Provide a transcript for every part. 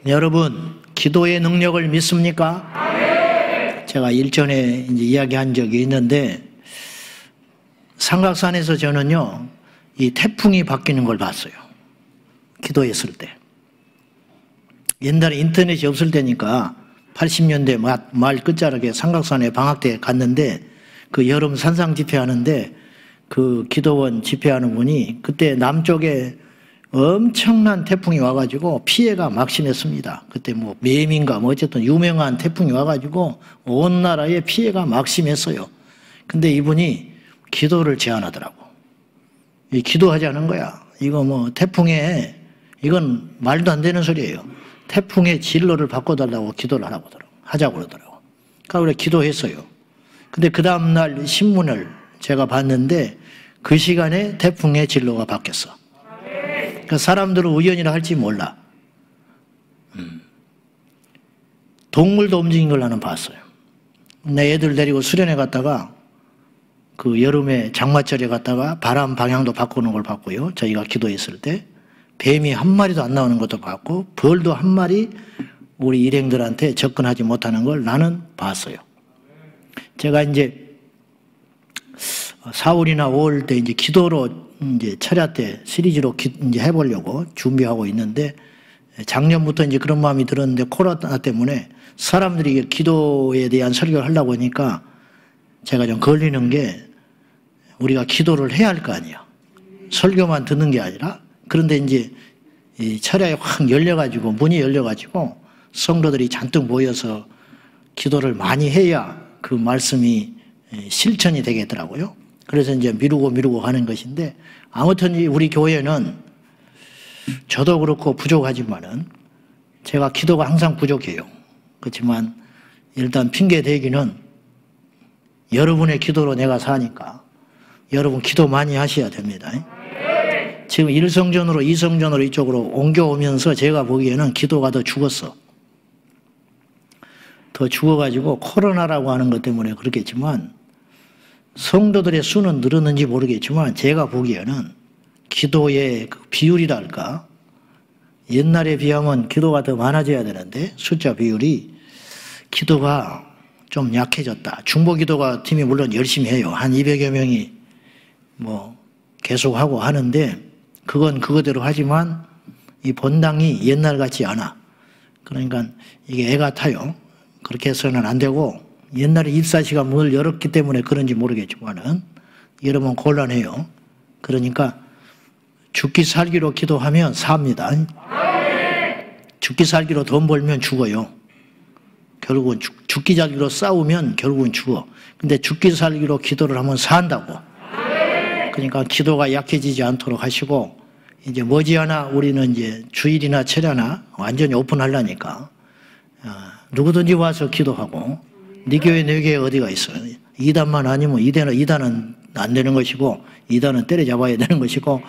여러분, 기도의 능력을 믿습니까? 제가 일전에 이제 이야기한 적이 있는데, 삼각산에서 저는요, 이 태풍이 바뀌는 걸 봤어요. 기도했을 때. 옛날에 인터넷이 없을 때니까 80년대 말 끝자락에 삼각산에 방학 때 갔는데, 그 여름 산상 집회하는데 그 기도원 집회하는 분이 그때 남쪽에 엄청난 태풍이 와가지고 피해가 막심했습니다. 그때 뭐 매미인가 뭐 어쨌든 유명한 태풍이 와가지고 온 나라에 피해가 막심했어요. 근데 이분이 기도를 제안하더라고. 기도하자는 거야. 이거 뭐 태풍에, 이건 말도 안 되는 소리예요. 태풍의 진로를 바꿔달라고 기도를 하자고 그러더라고. 그러니까 우리가 기도했어요. 근데 그 다음날 신문을 제가 봤는데 그 시간에 태풍의 진로가 바뀌었어. 그러니까 사람들은 우연이라 할지 몰라. 동물도 움직인 걸 나는 봤어요. 내 애들 데리고 수련회 갔다가 그 여름에 장마철에 갔다가 바람 방향도 바꾸는 걸 봤고요. 저희가 기도했을 때 뱀이 한 마리도 안 나오는 것도 봤고 벌도 한 마리 우리 일행들한테 접근하지 못하는 걸 나는 봤어요. 제가 이제 4월이나 5월 때 이제 기도로 이제 철야 때 시리즈로 이제 해보려고 준비하고 있는데 작년부터 이제 그런 마음이 들었는데 코로나 때문에 사람들이 기도에 대한 설교를 하려고 하니까 제가 좀 걸리는 게 우리가 기도를 해야 할 거 아니야. 설교만 듣는 게 아니라. 그런데 이제 이 철야에 확 열려가지고 문이 열려가지고 성도들이 잔뜩 모여서 기도를 많이 해야 그 말씀이 실천이 되겠더라고요. 그래서 이제 미루고 가는 것인데 아무튼 우리 교회는 저도 그렇고 부족하지만은 제가 기도가 항상 부족해요. 그렇지만 일단 핑계 대기는 여러분의 기도로 내가 사니까 여러분 기도 많이 하셔야 됩니다. 지금 1성전으로 2성전으로 이쪽으로 옮겨오면서 제가 보기에는 기도가 더 죽었어. 더 죽어가지고 코로나라고 하는 것 때문에 그렇겠지만 성도들의 수는 늘었는지 모르겠지만 제가 보기에는 기도의 그 비율이랄까 옛날에 비하면 기도가 더 많아져야 되는데 숫자 비율이 기도가 좀 약해졌다. 중보기도가 팀이 물론 열심히 해요. 한 200여 명이 뭐 계속하고 하는데 그건 그거대로 하지만 이 본당이 옛날 같지 않아. 그러니까 이게 애가 타요. 그렇게 해서는 안 되고 옛날에 24시간 문을 열었기 때문에 그런지 모르겠지만은 여러분 곤란해요. 그러니까 죽기 살기로 기도하면 삽니다. 죽기 살기로 돈 벌면 죽어요. 결국은 죽기 살기로 싸우면 결국은 죽어. 근데 죽기 살기로 기도를 하면 산다고. 그러니까 기도가 약해지지 않도록 하시고 이제 머지않아 우리는 이제 주일이나 철야나 완전히 오픈하려니까 누구든지 와서 기도하고 네 교회 내 교회 어디가 있어. 2단만 아니면 2단은 안 되는 것이고 2단은 때려잡아야 되는 것이고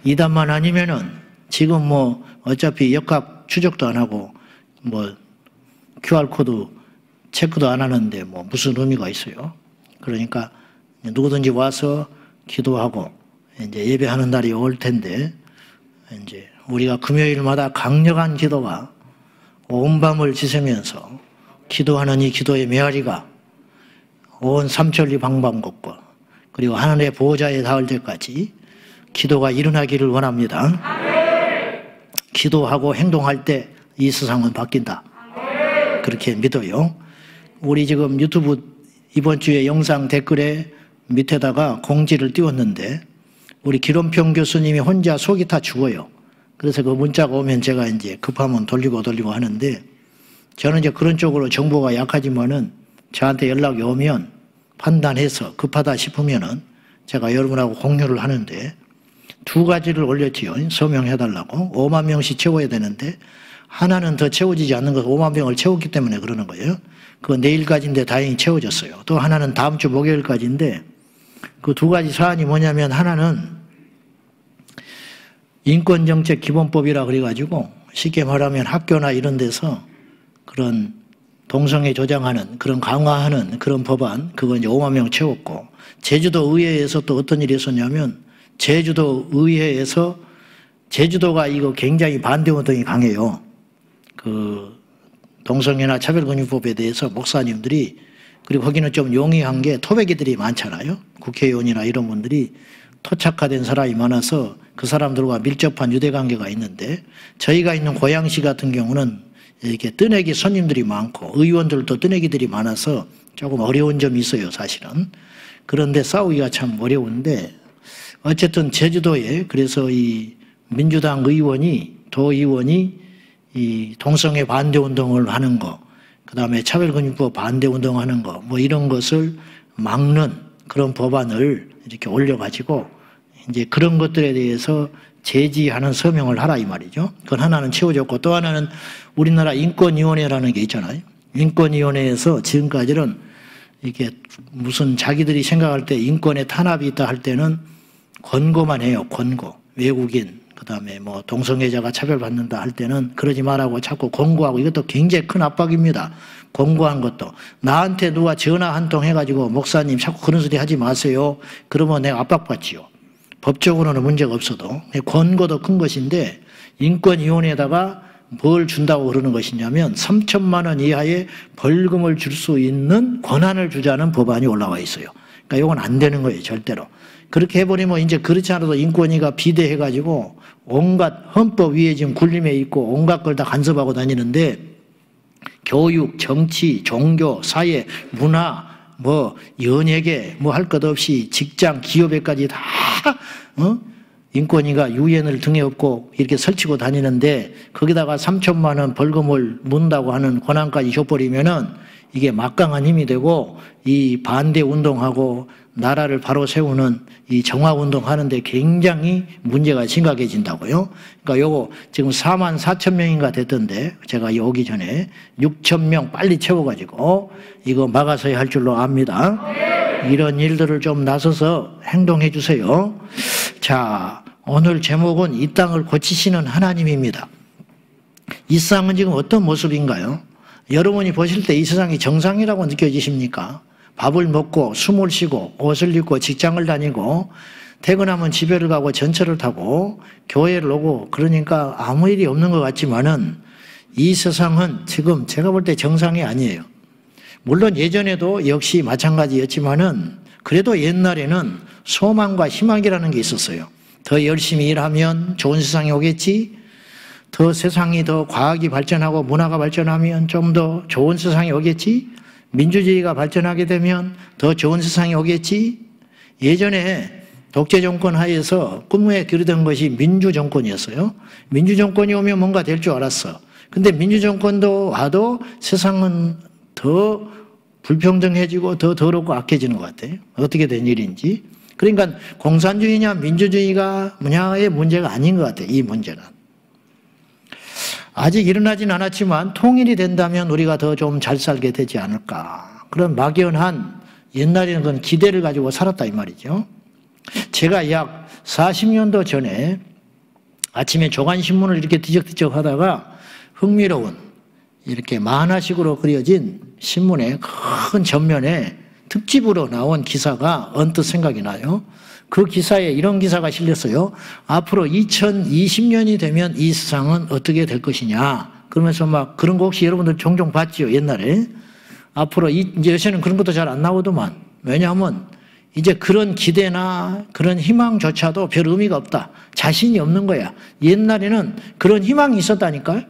2단만 아니면은 지금 뭐 어차피 역학 추적도 안 하고 뭐 QR코드 체크도 안 하는데 뭐 무슨 의미가 있어요. 그러니까 누구든지 와서 기도하고 이제 예배하는 날이 올 텐데 이제 우리가 금요일마다 강력한 기도가 온 밤을 지새면서 기도하는 이 기도의 메아리가 온 삼천리 방방곡곡 그리고 하늘의 보호자에 닿을 때까지 기도가 일어나기를 원합니다. 기도하고 행동할 때 이 세상은 바뀐다. 그렇게 믿어요. 우리 지금 유튜브 이번 주에 영상 댓글에 밑에다가 공지를 띄웠는데 우리 기론평 교수님이 혼자 속이 타 죽어요. 그래서 그 문자가 오면 제가 이제 급하면 돌리고 하는데 저는 이제 그런 쪽으로 정보가 약하지만은 저한테 연락이 오면 판단해서 급하다 싶으면은 제가 여러분하고 공유를 하는데 두 가지를 올렸지요. 서명해달라고 5만 명씩 채워야 되는데 하나는 더 채워지지 않는 것을 5만 명을 채웠기 때문에 그러는 거예요. 그건 내일까지인데 다행히 채워졌어요. 또 하나는 다음 주 목요일까지인데 그 두 가지 사안이 뭐냐면 하나는 인권정책 기본법이라 그래가지고 쉽게 말하면 학교나 이런 데서 그런 동성애 조장하는 그런 강화하는 그런 법안 그건 이제 5만 명 채웠고 제주도 의회에서 또 어떤 일이 있었냐면 제주도 의회에서 제주도가 이거 굉장히 반대 운동이 강해요. 그 그 동성애나 차별금지법에 대해서 목사님들이, 그리고 거기는 좀 용이한 게 토백이들이 많잖아요. 국회의원이나 이런 분들이 토착화된 사람이 많아서 그 사람들과 밀접한 유대관계가 있는데, 저희가 있는 고양시 같은 경우는 이렇게 뜨내기 손님들이 많고 의원들도 뜨내기들이 많아서 조금 어려운 점이 있어요, 사실은. 그런데 싸우기가 참 어려운데, 어쨌든 제주도에 그래서 이 민주당 의원이, 도의원이 이 동성애 반대 운동을 하는 거, 그 다음에 차별금지법 반대 운동하는 거, 뭐 이런 것을 막는 그런 법안을 이렇게 올려가지고 이제 그런 것들에 대해서 제지하는 서명을 하라 이 말이죠. 그건 하나는 채워졌고, 또 하나는 우리나라 인권위원회라는 게 있잖아요. 인권위원회에서 지금까지는 이게 무슨 자기들이 생각할 때 인권에 탄압이 있다 할 때는 권고만 해요. 권고. 외국인, 그 다음에 뭐 동성애자가 차별받는다 할 때는 그러지 말라고 자꾸 권고하고, 이것도 굉장히 큰 압박입니다. 권고한 것도. 나한테 누가 전화 한 통 해가지고 목사님 자꾸 그런 소리 하지 마세요. 그러면 내가 압박받지요. 법적으로는 문제가 없어도. 권고도 큰 것인데, 인권위원회에다가 뭘 준다고 그러는 것이냐면 3천만 원 이하의 벌금을 줄 수 있는 권한을 주자는 법안이 올라와 있어요. 그러니까 이건 안 되는 거예요, 절대로. 그렇게 해버리면 이제 그렇지 않아도 인권위가 비대해가지고 온갖 헌법 위에 지금 군림해 있고 온갖 걸 다 간섭하고 다니는데, 교육, 정치, 종교, 사회, 문화, 뭐 연예계, 뭐 할 것 없이 직장, 기업에까지 다 인권위가 유엔을 등에 업고 이렇게 설치고 다니는데, 거기다가 3천만 원 벌금을 문다고 하는 권한까지 줘버리면은 이게 막강한 힘이 되고, 이 반대 운동하고 나라를 바로 세우는 이 정화 운동 하는데 굉장히 문제가 심각해진다고요. 그러니까 요거 지금 4만 4천 명인가 됐던데, 제가 오기 전에 6천 명 빨리 채워가지고 이거 막아서야 할 줄로 압니다. 이런 일들을 좀 나서서 행동해 주세요. 자, 오늘 제목은 이 땅을 고치시는 하나님입니다. 이 세상은 지금 어떤 모습인가요? 여러분이 보실 때 이 세상이 정상이라고 느껴지십니까? 밥을 먹고 숨을 쉬고 옷을 입고 직장을 다니고 퇴근하면 집에를 가고 전철을 타고 교회를 오고, 그러니까 아무 일이 없는 것 같지만은 이 세상은 지금 제가 볼 때 정상이 아니에요. 물론 예전에도 역시 마찬가지였지만은 그래도 옛날에는 소망과 희망이라는 게 있었어요. 더 열심히 일하면 좋은 세상이 오겠지, 더 세상이 더 과학이 발전하고 문화가 발전하면 좀 더 좋은 세상이 오겠지, 민주주의가 발전하게 되면 더 좋은 세상이 오겠지. 예전에 독재 정권 하에서 꿈에 그리던 것이 민주 정권이었어요. 민주 정권이 오면 뭔가 될 줄 알았어. 근데 민주 정권도 와도 세상은 더 불평등해지고 더 더럽고 악해지는 것 같아요. 어떻게 된 일인지. 그러니까 공산주의냐 민주주의가 뭐냐의 문제가 아닌 것 같아요. 이 문제는. 아직 일어나진 않았지만 통일이 된다면 우리가 더 좀 잘 살게 되지 않을까. 그런 막연한, 옛날에는 그런 기대를 가지고 살았다 이 말이죠. 제가 약 40년도 전에 아침에 조간신문을 이렇게 뒤적뒤적 하다가 흥미로운 이렇게 만화식으로 그려진 신문의 큰 전면에 특집으로 나온 기사가 언뜻 생각이 나요. 그 기사에 이런 기사가 실렸어요. 앞으로 2020년이 되면 이 세상은 어떻게 될 것이냐. 그러면서 막 그런 거 혹시 여러분들 종종 봤지요, 옛날에. 앞으로 이제 요새는 그런 것도 잘 안 나오더만. 왜냐하면 이제 그런 기대나 그런 희망조차도 별 의미가 없다. 자신이 없는 거야. 옛날에는 그런 희망이 있었다니까요.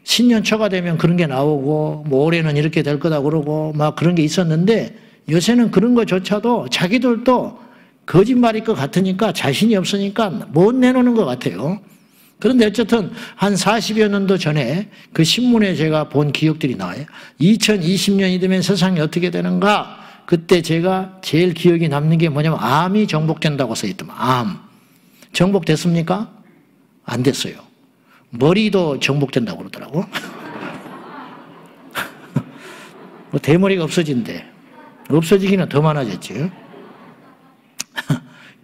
신년 초가 되면 그런 게 나오고, 뭐 올해는 이렇게 될 거다 그러고 막 그런 게 있었는데, 요새는 그런 것조차도 자기들도 거짓말일 것 같으니까 자신이 없으니까 못 내놓는 것 같아요. 그런데 어쨌든 한 40여 년도 전에 그 신문에 제가 본 기억들이 나와요. 2020년이 되면 세상이 어떻게 되는가? 그때 제가 제일 기억이 남는 게 뭐냐면 암이 정복된다고 써있더만. 암. 정복됐습니까? 안 됐어요. 머리도 정복된다고 그러더라고. 뭐 대머리가 없어진대. 없어지기는 더 많아졌지.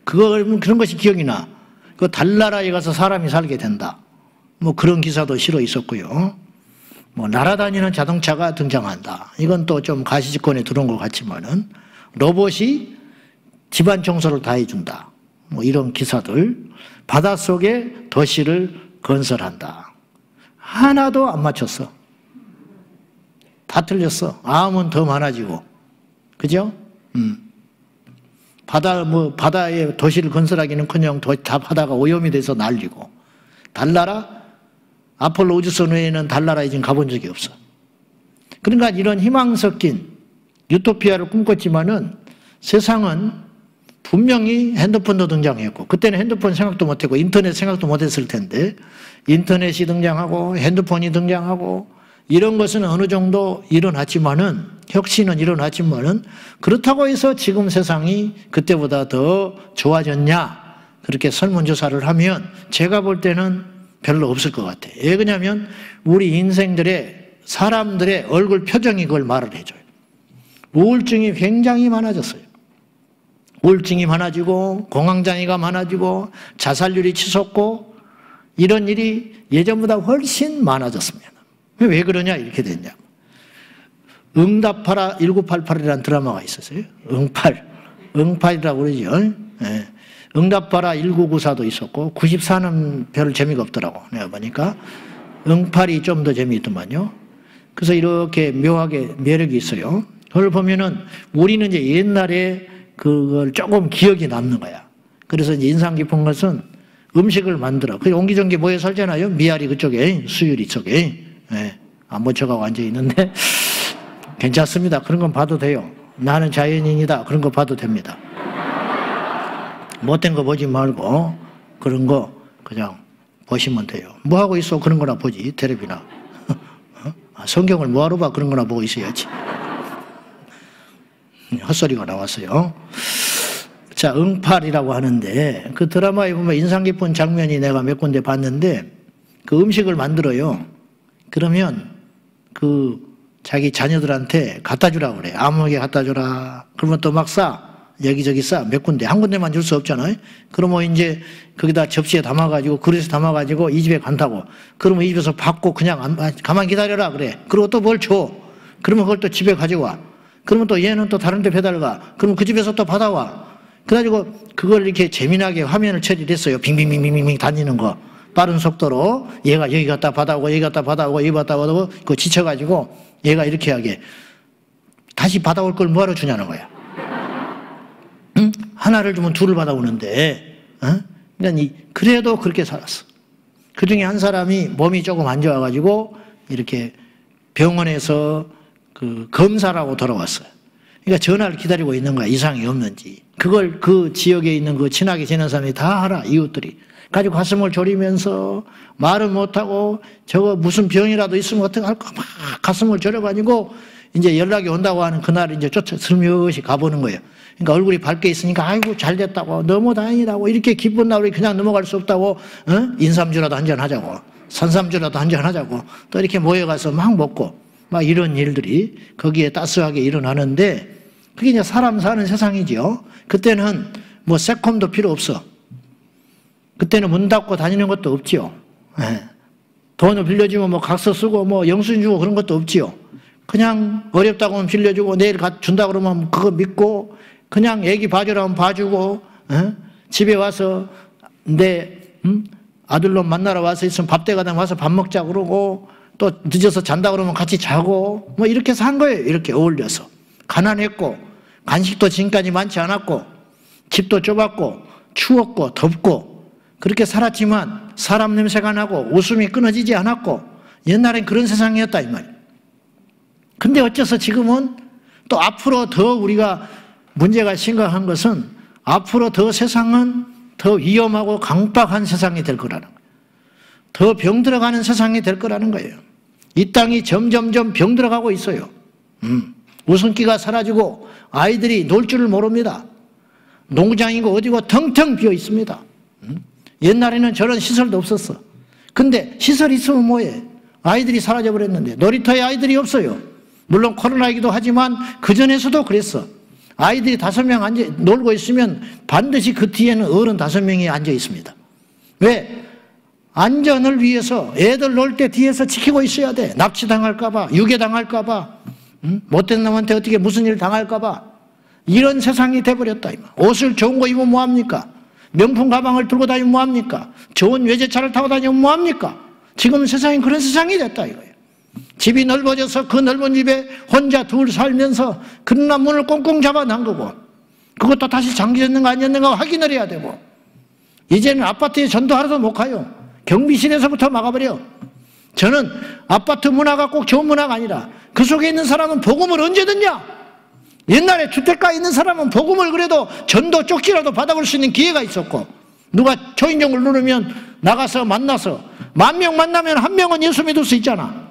그런 것이 기억이 나. 그 달나라에 가서 사람이 살게 된다. 뭐 그런 기사도 실어 있었고요. 뭐 날아다니는 자동차가 등장한다. 이건 또 좀 가시직권에 들어온 것 같지만은 로봇이 집안 청소를 다 해준다. 뭐 이런 기사들. 바닷속에 도시를 건설한다. 하나도 안 맞췄어. 다 틀렸어. 암은 더 많아지고. 그죠? 바다에 도시를 건설하기는커녕 다 바다가 오염이 돼서 날리고. 달나라? 아폴로 우주선 외에는 달나라에 지금 가본 적이 없어. 그러니까 이런 희망 섞인 유토피아를 꿈꿨지만은 세상은 분명히 핸드폰도 등장했고, 그때는 핸드폰 생각도 못했고 인터넷 생각도 못했을 텐데 인터넷이 등장하고 핸드폰이 등장하고 이런 것은 어느 정도 일어났지만은, 혁신은 일어났지만은, 그렇다고 해서 지금 세상이 그때보다 더 좋아졌냐, 그렇게 설문조사를 하면 제가 볼 때는 별로 없을 것 같아요. 왜 그러냐면 우리 인생들의, 사람들의 얼굴 표정이 그걸 말을 해줘요. 우울증이 굉장히 많아졌어요. 우울증이 많아지고 공황장애가 많아지고 자살률이 치솟고 이런 일이 예전보다 훨씬 많아졌습니다. 왜 그러냐 이렇게 됐냐. 응답하라 1988이라는 드라마가 있었어요. 응팔이라고 그러죠. 네. 응답하라 1994도 있었고 94는 별 재미가 없더라고 내가 보니까. 응팔이 좀 더 재미있더만요. 그래서 이렇게 묘하게 매력이 있어요. 그걸 보면은 우리는 이제 옛날에 그걸 조금 기억이 남는 거야. 그래서 이제 인상 깊은 것은 음식을 만들어. 그 옹기종기 모여 살잖아요. 미아리 그쪽에, 수유리 쪽에. 네. 안 묻혀가고 앉아있는데 괜찮습니다. 그런 건 봐도 돼요. 나는 자연인이다. 그런 거 봐도 됩니다. 못된 거 보지 말고 그런 거 그냥 보시면 돼요. 뭐 하고 있어? 그런 거나 보지. 텔레비나. 성경을 뭐하러 봐? 그런 거나 보고 있어야지. 헛소리가 나왔어요. 자, 응팔이라고 하는데 그 드라마에 보면 인상 깊은 장면이 내가 몇 군데 봤는데 그 음식을 만들어요. 그러면 그 자기 자녀들한테 갖다 주라고 그래. 아무에게 갖다 주라. 그러면 또 막 싸. 여기저기 싸. 몇 군데. 한 군데만 줄 수 없잖아요. 그러면 이제 거기다 접시에 담아가지고 그릇에 담아가지고 이 집에 간다고. 그러면 이 집에서 받고 그냥 가만 기다려라 그래. 그리고 또 뭘 줘. 그러면 그걸 또 집에 가져와. 그러면 또 얘는 또 다른 데 배달 가. 그러면 그 집에서 또 받아와. 그래가지고 그걸 이렇게 재미나게 화면을 처리했어요. 빙빙빙빙빙 다니는 거. 빠른 속도로 얘가 여기 갔다 받아오고 여기 갔다 받아오고 여기 갔다 받아오고 그거 지쳐가지고 얘가 이렇게 하게 다시 받아올 걸 뭐하러 주냐는 거야. 응? 하나를 주면 둘을 받아오는데 그러니까 그래도 그렇게 살았어. 그 중에 한 사람이 몸이 조금 안 좋아가지고 이렇게 병원에서 그 검사라고 돌아왔어요. 그러니까 전화를 기다리고 있는 거야. 이상이 없는지. 그걸 그 지역에 있는 그 친하게 지낸 사람이 다 알아. 이웃들이. 가지고 가슴을 졸이면서 말은 못하고 저거 무슨 병이라도 있으면 어떡할까 막 가슴을 졸여가지고 이제 연락이 온다고 하는 그날 이제 쫓아 슬며시 가보는 거예요. 그러니까 얼굴이 밝게 있으니까 아이고 잘 됐다고 너무 다행이라고 이렇게 기쁜 날이 그냥 넘어갈 수 없다고 인삼주라도 한잔 하자고 산삼주라도 한잔 하자고 또 이렇게 모여가서 막 먹고 막 이런 일들이 거기에 따스하게 일어나는데 그게 이제 사람 사는 세상이죠. 그때는 뭐 세콤도 필요 없어. 그때는 문 닫고 다니는 것도 없지요. 네. 돈을 빌려주면 뭐 각서 쓰고 뭐 영수증 주고 그런 것도 없지요. 그냥 어렵다고 하면 빌려주고 내일 준다 그러면 그거 믿고 그냥 애기 봐주라 하면 봐주고 집에 와서 내 아들놈 만나러 와서 있으면 밥 대가다 와서 밥 먹자 그러고 또 늦어서 잔다 그러면 같이 자고 뭐 이렇게 산 거예요. 이렇게 어울려서. 가난했고 간식도 지금까지 많지 않았고 집도 좁았고 추웠고 덥고 그렇게 살았지만 사람 냄새가 나고 웃음이 끊어지지 않았고 옛날엔 그런 세상이었다 이 말이에요. 근데 어째서 지금은 또 앞으로 더 우리가 문제가 심각한 것은 앞으로 더 세상은 더 위험하고 강박한 세상이 될 거라는 거예요. 더 병들어가는 세상이 될 거라는 거예요. 이 땅이 점점점 병들어가고 있어요. 웃음기가 사라지고 아이들이 놀 줄을 모릅니다. 농장이고 어디고 텅텅 비어 있습니다. 옛날에는 저런 시설도 없었어. 근데 시설이 있으면 뭐해? 아이들이 사라져버렸는데 놀이터에 아이들이 없어요. 물론 코로나이기도 하지만 그전에서도 그랬어. 아이들이 5명 놀고 있으면 반드시 그 뒤에는 어른 5명이 앉아 있습니다. 왜? 안전을 위해서 애들 놀 때 뒤에서 지키고 있어야 돼. 납치당할까봐, 유괴당할까봐, 못된 놈한테 어떻게 무슨 일 당할까봐. 이런 세상이 돼버렸다. 옷을 좋은 거 입으면 뭐합니까? 명품 가방을 들고 다니면 뭐합니까? 좋은 외제차를 타고 다니면 뭐합니까? 지금 세상이 그런 세상이 됐다 이거예요. 집이 넓어져서 그 넓은 집에 혼자 둘 살면서 그러나 문을 꽁꽁 잡아 난 거고, 그것도 다시 잠기셨는가 아니었는가 확인을 해야 되고, 이제는 아파트에 전도하러도 못 가요. 경비실에서부터 막아버려. 저는 아파트 문화가 꼭 좋은 문화가 아니라 그 속에 있는 사람은 복음을 언제 듣냐? 옛날에 주택가에 있는 사람은 복음을 그래도 전도 쪽지라도 받아볼 수 있는 기회가 있었고, 누가 초인종을 누르면 나가서 만나서 10,000명 만나면 1명은 예수 믿을 수 있잖아.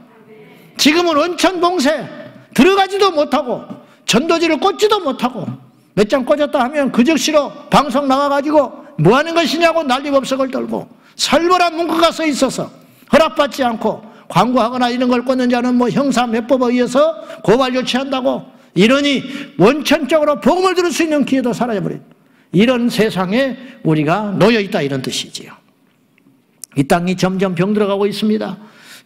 지금은 원천봉쇄 들어가지도 못하고 전도지를 꽂지도 못하고 몇 장 꽂았다 하면 그 즉시로 방송 나가가지고 뭐 하는 것이냐고 난리법석을 떨고 살벌한 문구가 써 있어서 허락받지 않고 광고하거나 이런 걸 꽂는 자는 뭐 형사 매법에 의해서 고발 조치한다고, 이러니 원천적으로 복음을 들을 수 있는 기회도 사라져버린 이런 세상에 우리가 놓여있다 이런 뜻이지요. 이 땅이 점점 병들어가고 있습니다.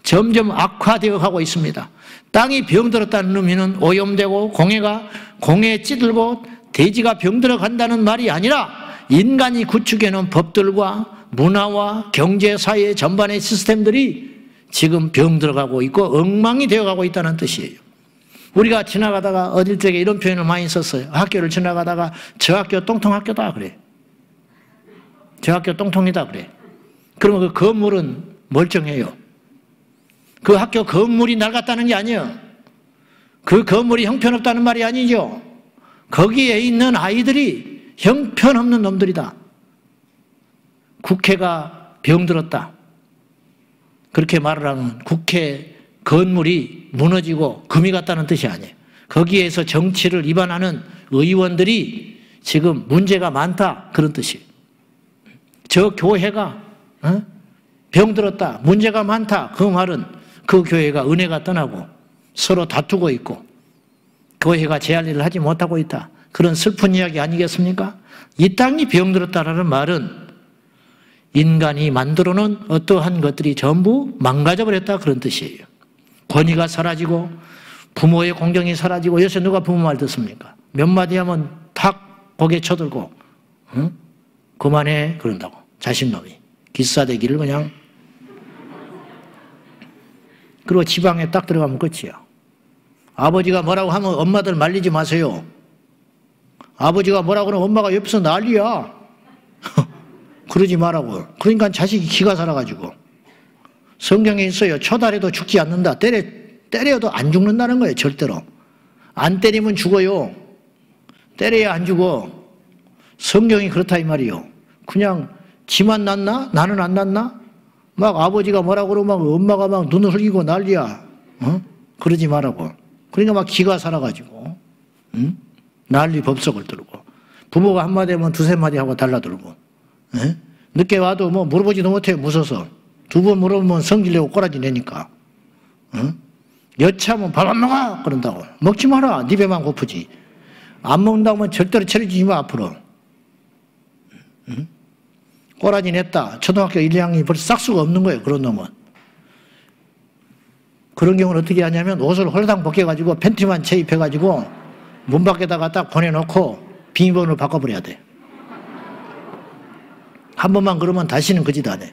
점점 악화되어 가고 있습니다. 땅이 병들었다는 의미는 오염되고 공해에 찌들고 대지가 병들어 간다는 말이 아니라 인간이 구축해놓은 법들과 문화와 경제, 사회 전반의 시스템들이 지금 병들어가고 있고 엉망이 되어가고 있다는 뜻이에요. 우리가 지나가다가 어릴 적에 이런 표현을 많이 썼어요. 학교를 지나가다가 저 학교 똥통학교다 그래. 저 학교 똥통이다 그래. 그러면 그 건물은 멀쩡해요. 그 학교 건물이 낡았다는 게 아니에요. 그 건물이 형편없다는 말이 아니죠. 거기에 있는 아이들이 형편없는 놈들이다. 국회가 병들었다. 그렇게 말을 하면 국회 건물이 무너지고 금이 갔다는 뜻이 아니에요. 거기에서 정치를 위반하는 의원들이 지금 문제가 많다 그런 뜻이에요. 저 교회가 병들었다, 문제가 많다, 그 말은 그 교회가 은혜가 떠나고 서로 다투고 있고 교회가 제할 일을 하지 못하고 있다, 그런 슬픈 이야기 아니겠습니까? 이 땅이 병들었다라는 말은 인간이 만들어놓은 어떠한 것들이 전부 망가져버렸다 그런 뜻이에요. 권위가 사라지고 부모의 공경이 사라지고. 요새 누가 부모 말 듣습니까? 몇 마디 하면 탁 고개 쳐들고 그만해 그런다고. 자신놈이 기싸대기를 그냥. 그리고 지방에 딱 들어가면 끝이야. 아버지가 뭐라고 하면 엄마들 말리지 마세요. 아버지가 뭐라고 하면 엄마가 옆에서 난리야. 그러지 말라고. 그러니까 자식이 기가 살아가지고. 성경에 있어요. 초달해도 죽지 않는다. 때려도 안 죽는다는 거예요. 절대로. 안 때리면 죽어요. 때려야 안 죽어. 성경이 그렇다 이 말이에요. 그냥 지만 났나? 나는 안 났나? 막 아버지가 뭐라고 그러면 막 엄마가 막 눈을 흘리고 난리야. 그러지 말라고. 그러니까 막 기가 살아가지고 난리 법석을 들고 부모가 한마디 하면 두세 마디 하고 달라들고 늦게 와도 뭐 물어보지도 못해요. 무서워서. 두 번 물어보면 성질내고 꼬라지 내니까. 여차하면 밥 안 먹어 그런다고. 먹지 마라. 네 배만 고프지. 안 먹는다고 하면 절대로 차려주지 마 앞으로. 꼬라지 냈다. 초등학교 1, 2학년이 벌써 싹수가 없는 거예요. 그런 놈은. 그런 경우는 어떻게 하냐면 옷을 홀랑 벗겨가지고 팬티만 체입해가지고 문 밖에다가 딱 보내놓고 비밀번호를 바꿔버려야 돼. 한 번만 그러면 다시는 그 짓 안 해.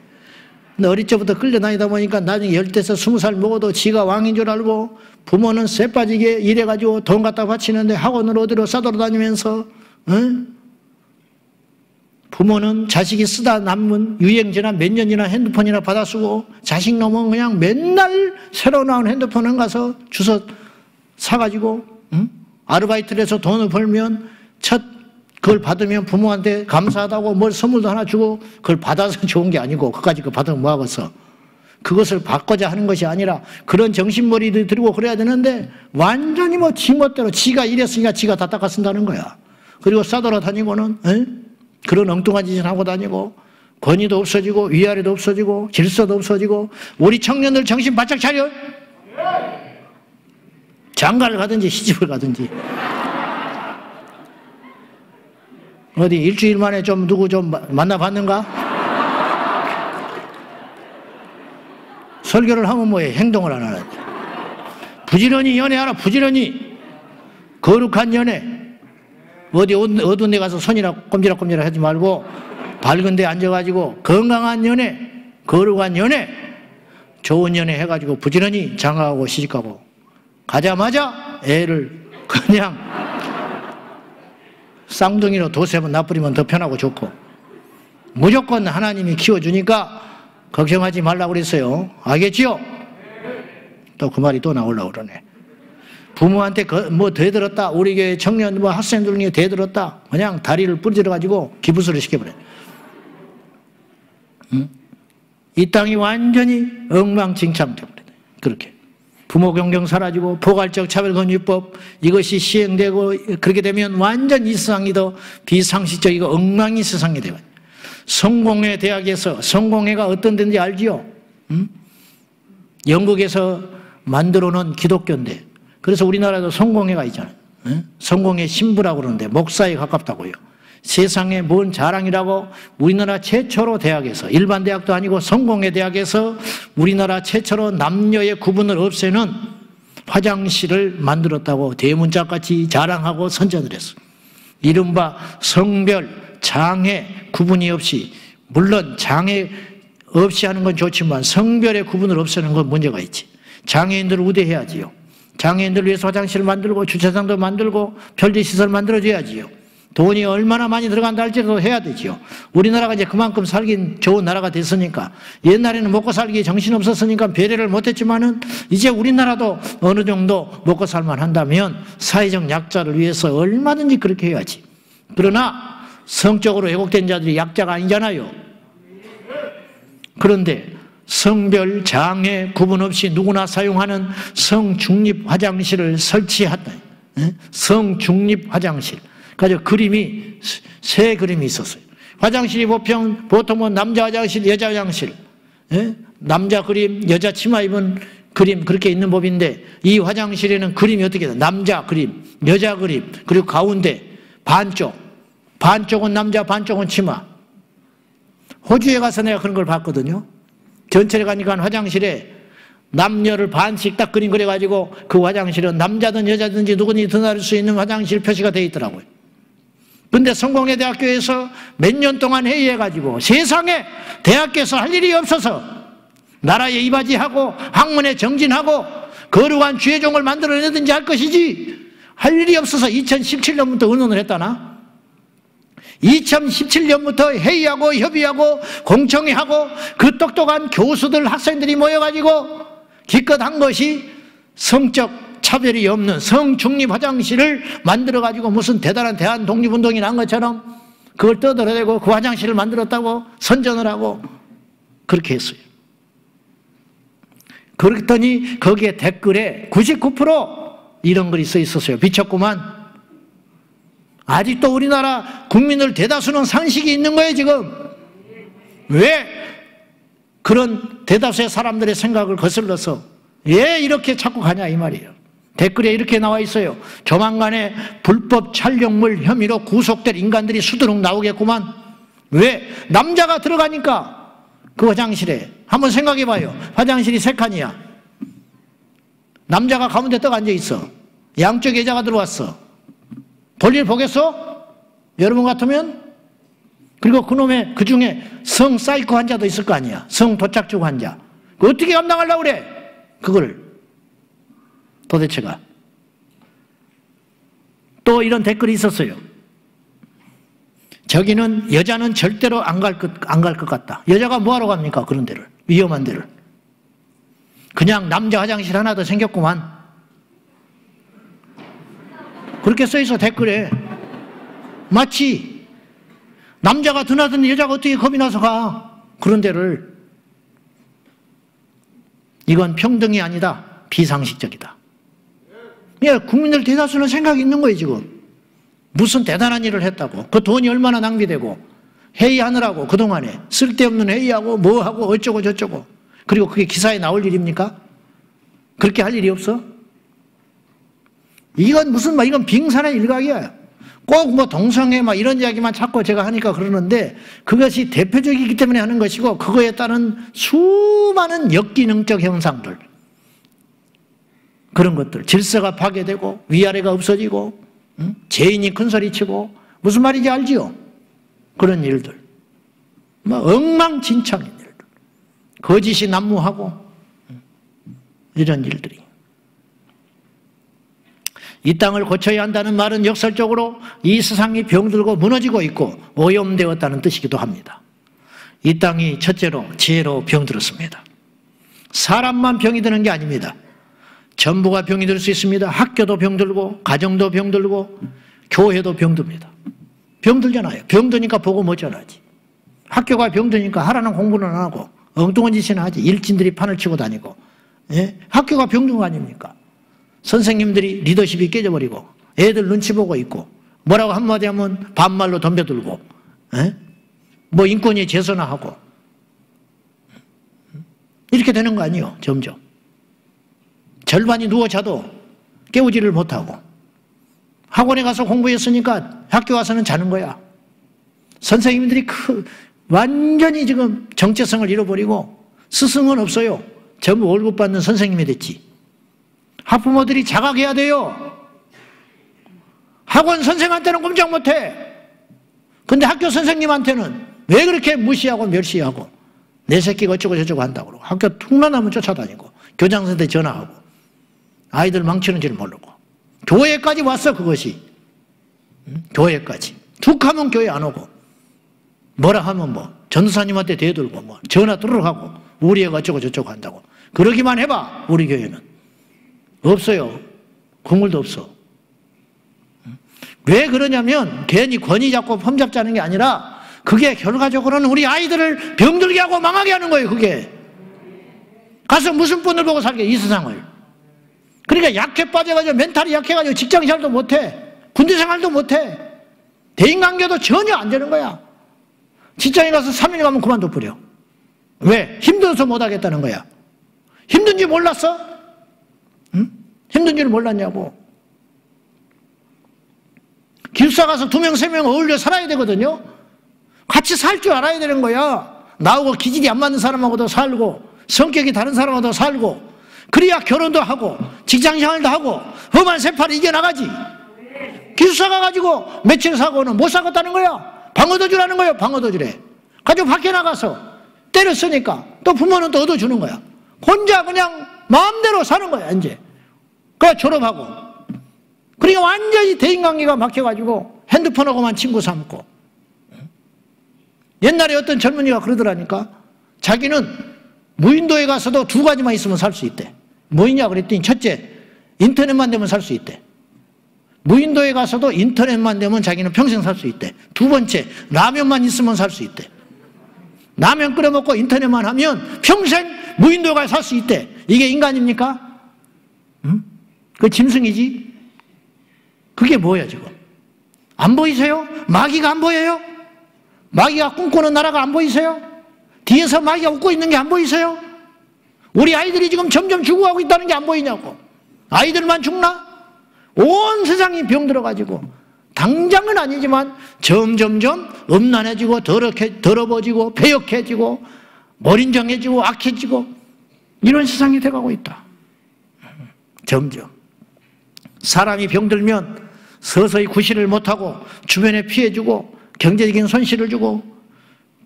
근데 어릴 적부터 끌려다니다 보니까 나중에 10대에서 20살 먹어도 지가 왕인 줄 알고 부모는 쇠 빠지게 일해가지고 돈 갖다 바치는데 학원을 어디로 싸돌아다니면서 부모는 자식이 쓰다 남은 유행지나 몇 년이나 핸드폰이나 받아 쓰고 자식 놈은 그냥 맨날 새로 나온 핸드폰에 가서 주워 사가지고 아르바이트를 해서 돈을 벌면 그걸 받으면 부모한테 감사하다고 뭘 선물도 하나 주고 그걸 받아서 좋은 게 아니고 그까짓 거 받으면 뭐하겠어. 그것을 바꿔자 하는 것이 아니라 그런 정신머리를 들고 그래야 되는데 완전히 뭐 지멋대로 지가 이랬으니까 지가 다 닦아 쓴다는 거야. 그리고 싸돌아다니고는 그런 엉뚱한 짓을 하고 다니고 권위도 없어지고 위아래도 없어지고 질서도 없어지고. 우리 청년들 정신 바짝 차려. 장가를 가든지 시집을 가든지. 어디 일주일 만에 좀 누구 좀 만나봤는가? 설교를 하면 뭐해? 행동을 안 하는데. 부지런히 연애하라. 부지런히. 거룩한 연애. 어디 어두운 데 가서 손이나 꼼지락꼼지락 하지 말고 밝은 데 앉아가지고 건강한 연애, 거룩한 연애, 좋은 연애 해가지고 부지런히 장가가고 시집가고 가자마자 애를 그냥 쌍둥이로 도세번 놔버리면 더 편하고 좋고 무조건 하나님이 키워주니까 걱정하지 말라고 그랬어요. 알겠지요? 또 그 말이 또 나오려고 그러네. 부모한테 뭐 대들었다. 우리 교회 청년 뭐 학생들 중에 대들었다. 그냥 다리를 부러뜨려가지고 기부스를 시켜버려요. 응? 이 땅이 완전히 엉망진창되버려요. 그렇게. 부모 경경 사라지고 포괄적 차별금지법 이것이 시행되고 그렇게 되면 완전 이 세상이 더 비상식적이고 엉망인 세상이 되거든요. 성공회 대학에서 성공회가 어떤 데인지 알지요? 응? 영국에서 만들어 놓은 기독교인데 그래서 우리나라도 성공회가 있잖아요. 응? 성공회 신부라고 그러는데 목사에 가깝다고요. 세상에 뭔 자랑이라고 우리나라 최초로 대학에서 일반 대학도 아니고 성공회 대학에서 우리나라 최초로 남녀의 구분을 없애는 화장실을 만들었다고 대문짝같이 자랑하고 선전을 했어요. 이른바 성별, 장애 구분이 없이 물론 장애 없이 하는 건 좋지만 성별의 구분을 없애는 건 문제가 있지. 장애인들을 우대해야지요. 장애인들을 위해서 화장실을 만들고 주차장도 만들고 편리시설 만들어줘야지요. 돈이 얼마나 많이 들어간다 할지라도 해야 되지요. 우리나라가 이제 그만큼 살긴 좋은 나라가 됐으니까 옛날에는 먹고 살기에 정신없었으니까 배려를 못했지만은 이제 우리나라도 어느 정도 먹고 살만 한다면 사회적 약자를 위해서 얼마든지 그렇게 해야지. 그러나 성적으로 왜곡된 자들이 약자가 아니잖아요. 그런데 성별, 장애 구분 없이 누구나 사용하는 성중립 화장실을 설치했다. 성중립 화장실. 그래서 그림이 세 그림이 있었어요. 화장실이 보통 뭐 남자 화장실, 여자 화장실, 남자 그림, 여자 치마 입은 그림 그렇게 있는 법인데 이 화장실에는 그림이 어떻게 돼? 남자 그림, 여자 그림, 그리고 가운데 반쪽은 남자, 반쪽은 치마. 호주에 가서 내가 그런 걸 봤거든요. 전철에 가니까 화장실에 남녀를 반씩 딱 그림 그려가지고 그 화장실은 남자든 여자든지 누구든지 들어갈 수 있는 화장실 표시가 되어 있더라고요. 근데 성공회 대학교에서 몇 년 동안 회의해가지고 세상에 대학교에서 할 일이 없어서 나라에 이바지하고 학문에 정진하고 거룩한 주의종을 만들어내든지 할 것이지 할 일이 없어서 2017년부터 의논을 했다나? 2017년부터 회의하고 협의하고 공청회하고 그 똑똑한 교수들 학생들이 모여가지고 기껏 한 것이 성적 차별이 없는 성중립 화장실을 만들어가지고 무슨 대단한 대한 독립운동이 난 것처럼 그걸 떠들어대고 그 화장실을 만들었다고 선전을 하고 그렇게 했어요. 그랬더니 거기에 댓글에 99% 이런 글이 써 있었어요. 미쳤구만. 아직도 우리나라 국민들 대다수는 상식이 있는 거예요, 지금. 왜 그런 대다수의 사람들의 생각을 거슬러서 왜 이렇게 자꾸 가냐 이 말이에요. 댓글에 이렇게 나와 있어요. 조만간에 불법 촬영물 혐의로 구속될 인간들이 수두룩 나오겠구만. 왜? 남자가 들어가니까 그 화장실에 한번 생각해 봐요. 화장실이 세 칸이야. 남자가 가운데 떡 앉아 있어. 양쪽 여자가 들어왔어. 볼일 보겠어? 여러분 같으면? 그리고 그놈의 그 중에 성 사이코 환자도 있을 거 아니야. 성 도착증 환자. 어떻게 감당하려고 그래? 그걸 도대체가. 또 이런 댓글이 있었어요. 저기는 여자는 절대로 안 갈 것 같다. 여자가 뭐하러 갑니까? 그런 데를. 위험한 데를. 그냥 남자 화장실 하나 더 생겼구만. 그렇게 써있어 댓글에. 마치 남자가 드나드는 여자가 어떻게 겁이 나서 가. 그런 데를. 이건 평등이 아니다. 비상식적이다. 예, 국민들 대다수는 생각이 있는 거예요 지금. 무슨 대단한 일을 했다고. 그 돈이 얼마나 낭비되고 회의하느라고 그동안에 쓸데없는 회의하고 뭐하고 어쩌고 저쩌고. 그리고 그게 기사에 나올 일입니까? 그렇게 할 일이 없어? 이건 무슨 말, 이건 빙산의 일각이야. 꼭 뭐 동성애 막 이런 이야기만 자꾸 제가 하니까 그러는데 그것이 대표적이기 때문에 하는 것이고 그거에 따른 수많은 역기능적 현상들. 그런 것들. 질서가 파괴되고 위아래가 없어지고 죄인이 큰소리치고 무슨 말인지 알지요? 그런 일들. 뭐 엉망진창인 일들. 거짓이 난무하고 이런 일들이. 이 땅을 고쳐야 한다는 말은 역설적으로 이 세상이 병들고 무너지고 있고 오염되었다는 뜻이기도 합니다. 이 땅이 첫째로 죄로 병들었습니다. 사람만 병이 드는 게 아닙니다. 전부가 병이 들 수 있습니다. 학교도 병들고 가정도 병들고 교회도 병듭니다. 병들잖아요. 병드니까 보고 못 전하지. 학교가 병드니까 하라는 공부는 안 하고 엉뚱한 짓이나 하지. 일진들이 판을 치고 다니고. 예? 학교가 병든 거 아닙니까? 선생님들이 리더십이 깨져버리고 애들 눈치 보고 있고 뭐라고 한마디 하면 반말로 덤벼들고 예? 뭐 인권위 제소나 하고 이렇게 되는 거 아니에요. 점점 절반이 누워 자도 깨우지를 못하고 학원에 가서 공부했으니까 학교 와서는 자는 거야. 선생님들이 완전히 지금 정체성을 잃어버리고 스승은 없어요. 전부 월급 받는 선생님이 됐지. 학부모들이 자각해야 돼요. 학원 선생한테는 꼼짝 못해. 근데 학교 선생님한테는 왜 그렇게 무시하고 멸시하고 내 새끼가 어쩌고 저쩌고 한다고 그러고 학교 툭나나면 쫓아다니고 교장선생한테 전화하고 아이들 망치는 줄 모르고 교회까지 왔어. 그것이 교회까지 툭 하면 교회 안 오고 뭐라 하면 뭐 전도사님한테 대들고 뭐 전화 뚜루룩 하고 우리 애가 어쩌고 저쩌고 한다고. 그러기만 해봐. 우리 교회는 없어요. 국물도 없어. 왜 그러냐면 괜히 권위 잡고 폼 잡자는 게 아니라 그게 결과적으로는 우리 아이들을 병들게 하고 망하게 하는 거예요. 그게 가서 무슨 본을 보고 살게 이 세상을. 그러니까 약해 빠져가지고 멘탈이 약해가지고 직장생활도 못해. 군대생활도 못해. 대인관계도 전혀 안 되는 거야. 직장에 가서 3일 가면 그만둬 버려. 왜? 힘들어서 못하겠다는 거야. 힘든지 몰랐어? 응? 힘든 줄 몰랐냐고. 기숙사 가서 2명, 3명 어울려 살아야 되거든요. 같이 살 줄 알아야 되는 거야. 나하고 기질이 안 맞는 사람하고도 살고 성격이 다른 사람하고도 살고 그래야 결혼도 하고 직장생활도 하고 험한 세파를 이겨나가지. 기숙사 가가지고 며칠 사고는 못 사겠다는 거야. 방어도 주라는 거예요. 방어도 주래. 가지고 밖에 나가서 때렸으니까 또 부모는 또 얻어주는 거야. 혼자 그냥 마음대로 사는 거야 이제. 그래 졸업하고 그러니까 완전히 대인관계가 막혀가지고 핸드폰하고만 친구 삼고. 옛날에 어떤 젊은이가 그러더라니까. 자기는 무인도에 가서도 2가지만 있으면 살 수 있대. 뭐있냐 그랬더니 첫째 인터넷만 되면 살 수 있대. 무인도에 가서도 인터넷만 되면 자기는 평생 살 수 있대. 2번째 라면만 있으면 살 수 있대. 라면 끓여 먹고 인터넷만 하면 평생 무인도에 가서 살 수 있대. 이게 인간입니까? 응? 그 짐승이지. 그게 뭐야 지금? 안 보이세요? 마귀가 안 보여요? 마귀가 꿈꾸는 나라가 안 보이세요? 뒤에서 마귀가 웃고 있는 게 안 보이세요? 우리 아이들이 지금 점점 죽어가고 있다는 게 안 보이냐고. 아이들만 죽나? 온 세상이 병들어가지고 당장은 아니지만 점점점 음란해지고 더러워지고 배역해지고 머린정해지고 악해지고 이런 세상이 돼가고 있다. 점점 사람이 병들면 서서히 구실을 못하고 주변에 피해주고 경제적인 손실을 주고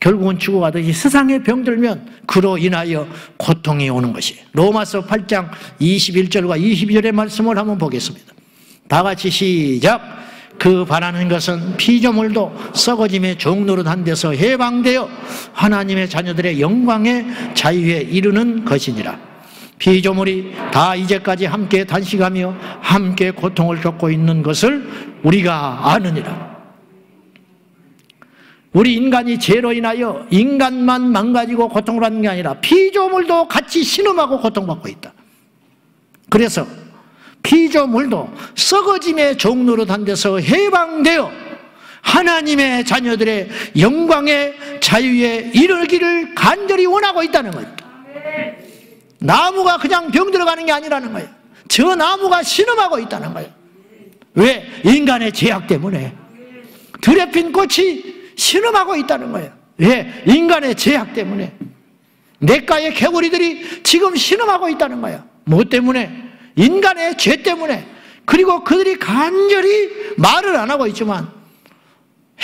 결국은 죽어가듯이 세상에 병들면 그로 인하여 고통이 오는 것이. 로마서 8장 21절과 22절의 말씀을 한번 보겠습니다. 다 같이 시작. 그 바라는 것은 피조물도 썩어짐의 종노릇한 데서 해방되어 하나님의 자녀들의 영광의 자유에 이르는 것이니라. 피조물이 다 이제까지 함께 단식하며 함께 고통을 겪고 있는 것을 우리가 아느니라. 우리 인간이 죄로 인하여 인간만 망가지고 고통을 받는 게 아니라 피조물도 같이 신음하고 고통받고 있다. 그래서 피조물도 썩어짐의 종노릇한 데서 해방되어 하나님의 자녀들의 영광의 자유에 이르기를 간절히 원하고 있다는 거예요. 나무가 그냥 병들어가는 게 아니라는 거예요. 저 나무가 신음하고 있다는 거예요. 왜? 인간의 죄악 때문에. 들에 핀 꽃이 신음하고 있다는 거예요. 왜? 인간의 죄악 때문에. 냇가의 개구리들이 지금 신음하고 있다는 거예요. 뭐 때문에? 인간의 죄 때문에. 그리고 그들이 간절히 말을 안 하고 있지만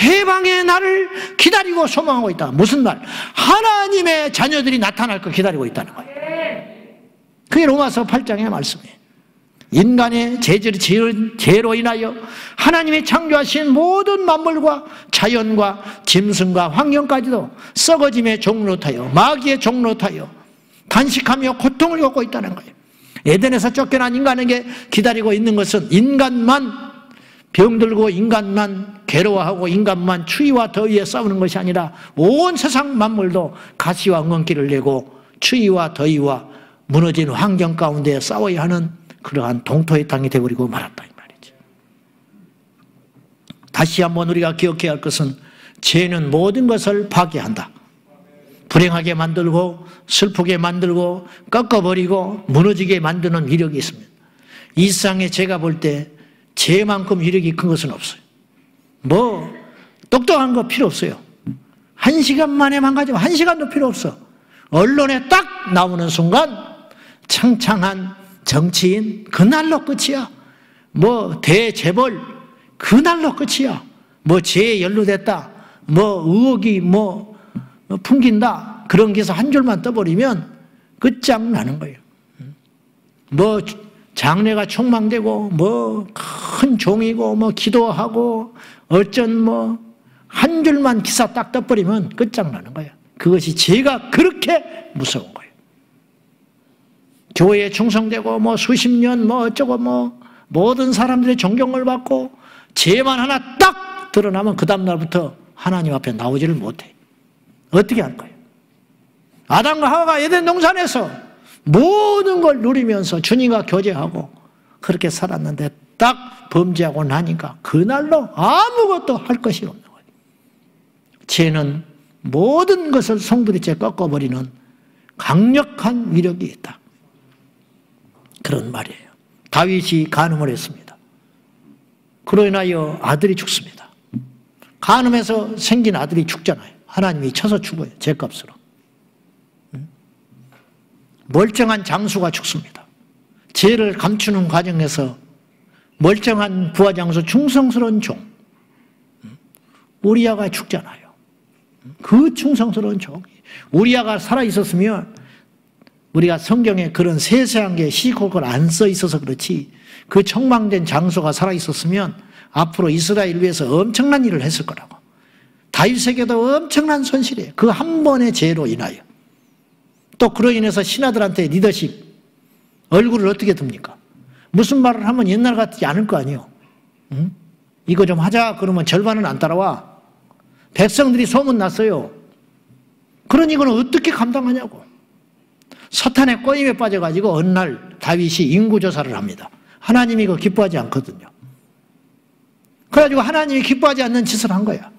해방의 날을 기다리고 소망하고 있다. 무슨 날? 하나님의 자녀들이 나타날 걸 기다리고 있다는 거예요. 그게 로마서 8장의 말씀이에요. 인간의 죄로 인하여 하나님이 창조하신 모든 만물과 자연과 짐승과 환경까지도 썩어짐의 종로 타여 마귀의 종로 타여 단식하며 고통을 겪고 있다는 거예요. 에덴에서 쫓겨난 인간에게 기다리고 있는 것은 인간만 병들고 인간만 괴로워하고 인간만 추위와 더위에 싸우는 것이 아니라 온 세상 만물도 가시와 응언기를 내고 추위와 더위와 무너진 환경 가운데 싸워야 하는 그러한 동토의 땅이 되어버리고 말았다 이 말이죠. 다시 한번 우리가 기억해야 할 것은 죄는 모든 것을 파괴한다. 불행하게 만들고 슬프게 만들고 꺾어버리고 무너지게 만드는 위력이 있습니다. 이 세상에 제가 볼 때 죄만큼 위력이 큰 것은 없어요. 뭐 똑똑한 거 필요 없어요. 1시간 만에 망가지면 1시간도 필요 없어. 언론에 딱 나오는 순간 창창한 정치인 그날로 끝이야. 뭐 대재벌 그날로 끝이야. 뭐 죄에 연루됐다. 뭐 의혹이 뭐 풍긴다. 그런 게서 한 줄만 떠버리면 끝장나는 거예요. 뭐 장래가 촉망되고 뭐 큰 종이고 뭐 기도하고 어쩐 뭐 한 줄만 기사 딱 떠버리면 끝장나는 거예요. 그것이 죄가 그렇게 무서운 거예요. 교회에 충성되고 뭐 수십 년 뭐 어쩌고 뭐 모든 사람들의 존경을 받고 죄만 하나 딱 드러나면 그 다음 날부터 하나님 앞에 나오지를 못해. 어떻게 할 거예요? 아담과 하와가 에덴 동산에서 모든 걸 누리면서 주님과 교제하고 그렇게 살았는데 딱 범죄하고 나니까 그날로 아무것도 할 것이 없는 거예요. 죄는 모든 것을 송두리째 꺾어버리는 강력한 위력이 있다. 그런 말이에요. 다윗이 간음을 했습니다. 그로 인하여 아들이 죽습니다. 간음해서 생긴 아들이 죽잖아요. 하나님이 쳐서 죽어요. 죄값으로. 멀쩡한 장수가 죽습니다. 죄를 감추는 과정에서 멀쩡한 부하장수 충성스러운 종 우리아가 죽잖아요. 그 충성스러운 종이 우리아가 살아있었으면 우리가 성경에 그런 세세한 게 시곡을 안 써 있어서 그렇지 그 청망된 장소가 살아있었으면 앞으로 이스라엘 위해서 엄청난 일을 했을 거라고. 다윗에게도 엄청난 손실이에요. 그 한 번의 죄로 인하여. 또 그로 인해서 신하들한테 리더십 얼굴을 어떻게 듭니까? 무슨 말을 하면 옛날 같지 않을 거 아니에요. 응? 이거 좀 하자 그러면 절반은 안 따라와. 백성들이 소문났어요. 그러니 이거는 어떻게 감당하냐고. 사탄의 꼬임에 빠져가지고 어느 날 다윗이 인구조사를 합니다. 하나님이 그거 기뻐하지 않거든요. 그래가지고 하나님이 기뻐하지 않는 짓을 한 거야.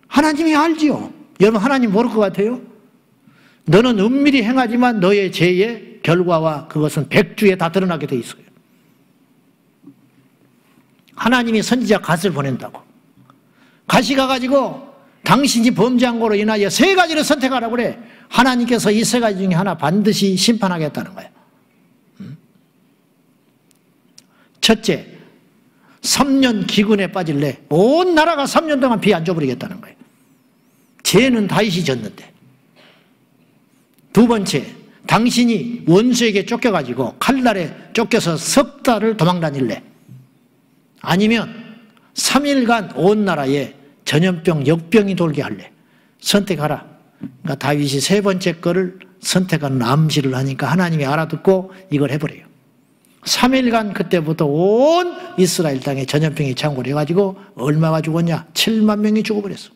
하나님이 알지요. 여러분 하나님 모를 것 같아요? 너는 은밀히 행하지만 너의 죄의 결과와 그것은 백주에 다 드러나게 돼 있어요. 하나님이 선지자 갓을 보낸다고. 갓이 가가지고 당신이 범죄한 거로 인하여 3가지를 선택하라고 그래. 하나님께서 이 3가지 중에 하나 반드시 심판하겠다는 거야. 첫째, 3년 기근에 빠질래. 온 나라가 3년 동안 비 안 줘버리겠다는 거예요. 죄는 다윗이 졌는데. 두 번째, 당신이 원수에게 쫓겨가지고 칼날에 쫓겨서 석 달을 도망다닐래. 아니면 3일간 온 나라에 전염병, 역병이 돌게 할래. 선택하라. 그러니까 다윗이 3번째 거를 선택하는 암시를 하니까 하나님이 알아듣고 이걸 해버려요. 3일간 그때부터 온 이스라엘 땅에 전염병이 창궐해 가지고 얼마가 죽었냐? 7만 명이 죽어버렸어.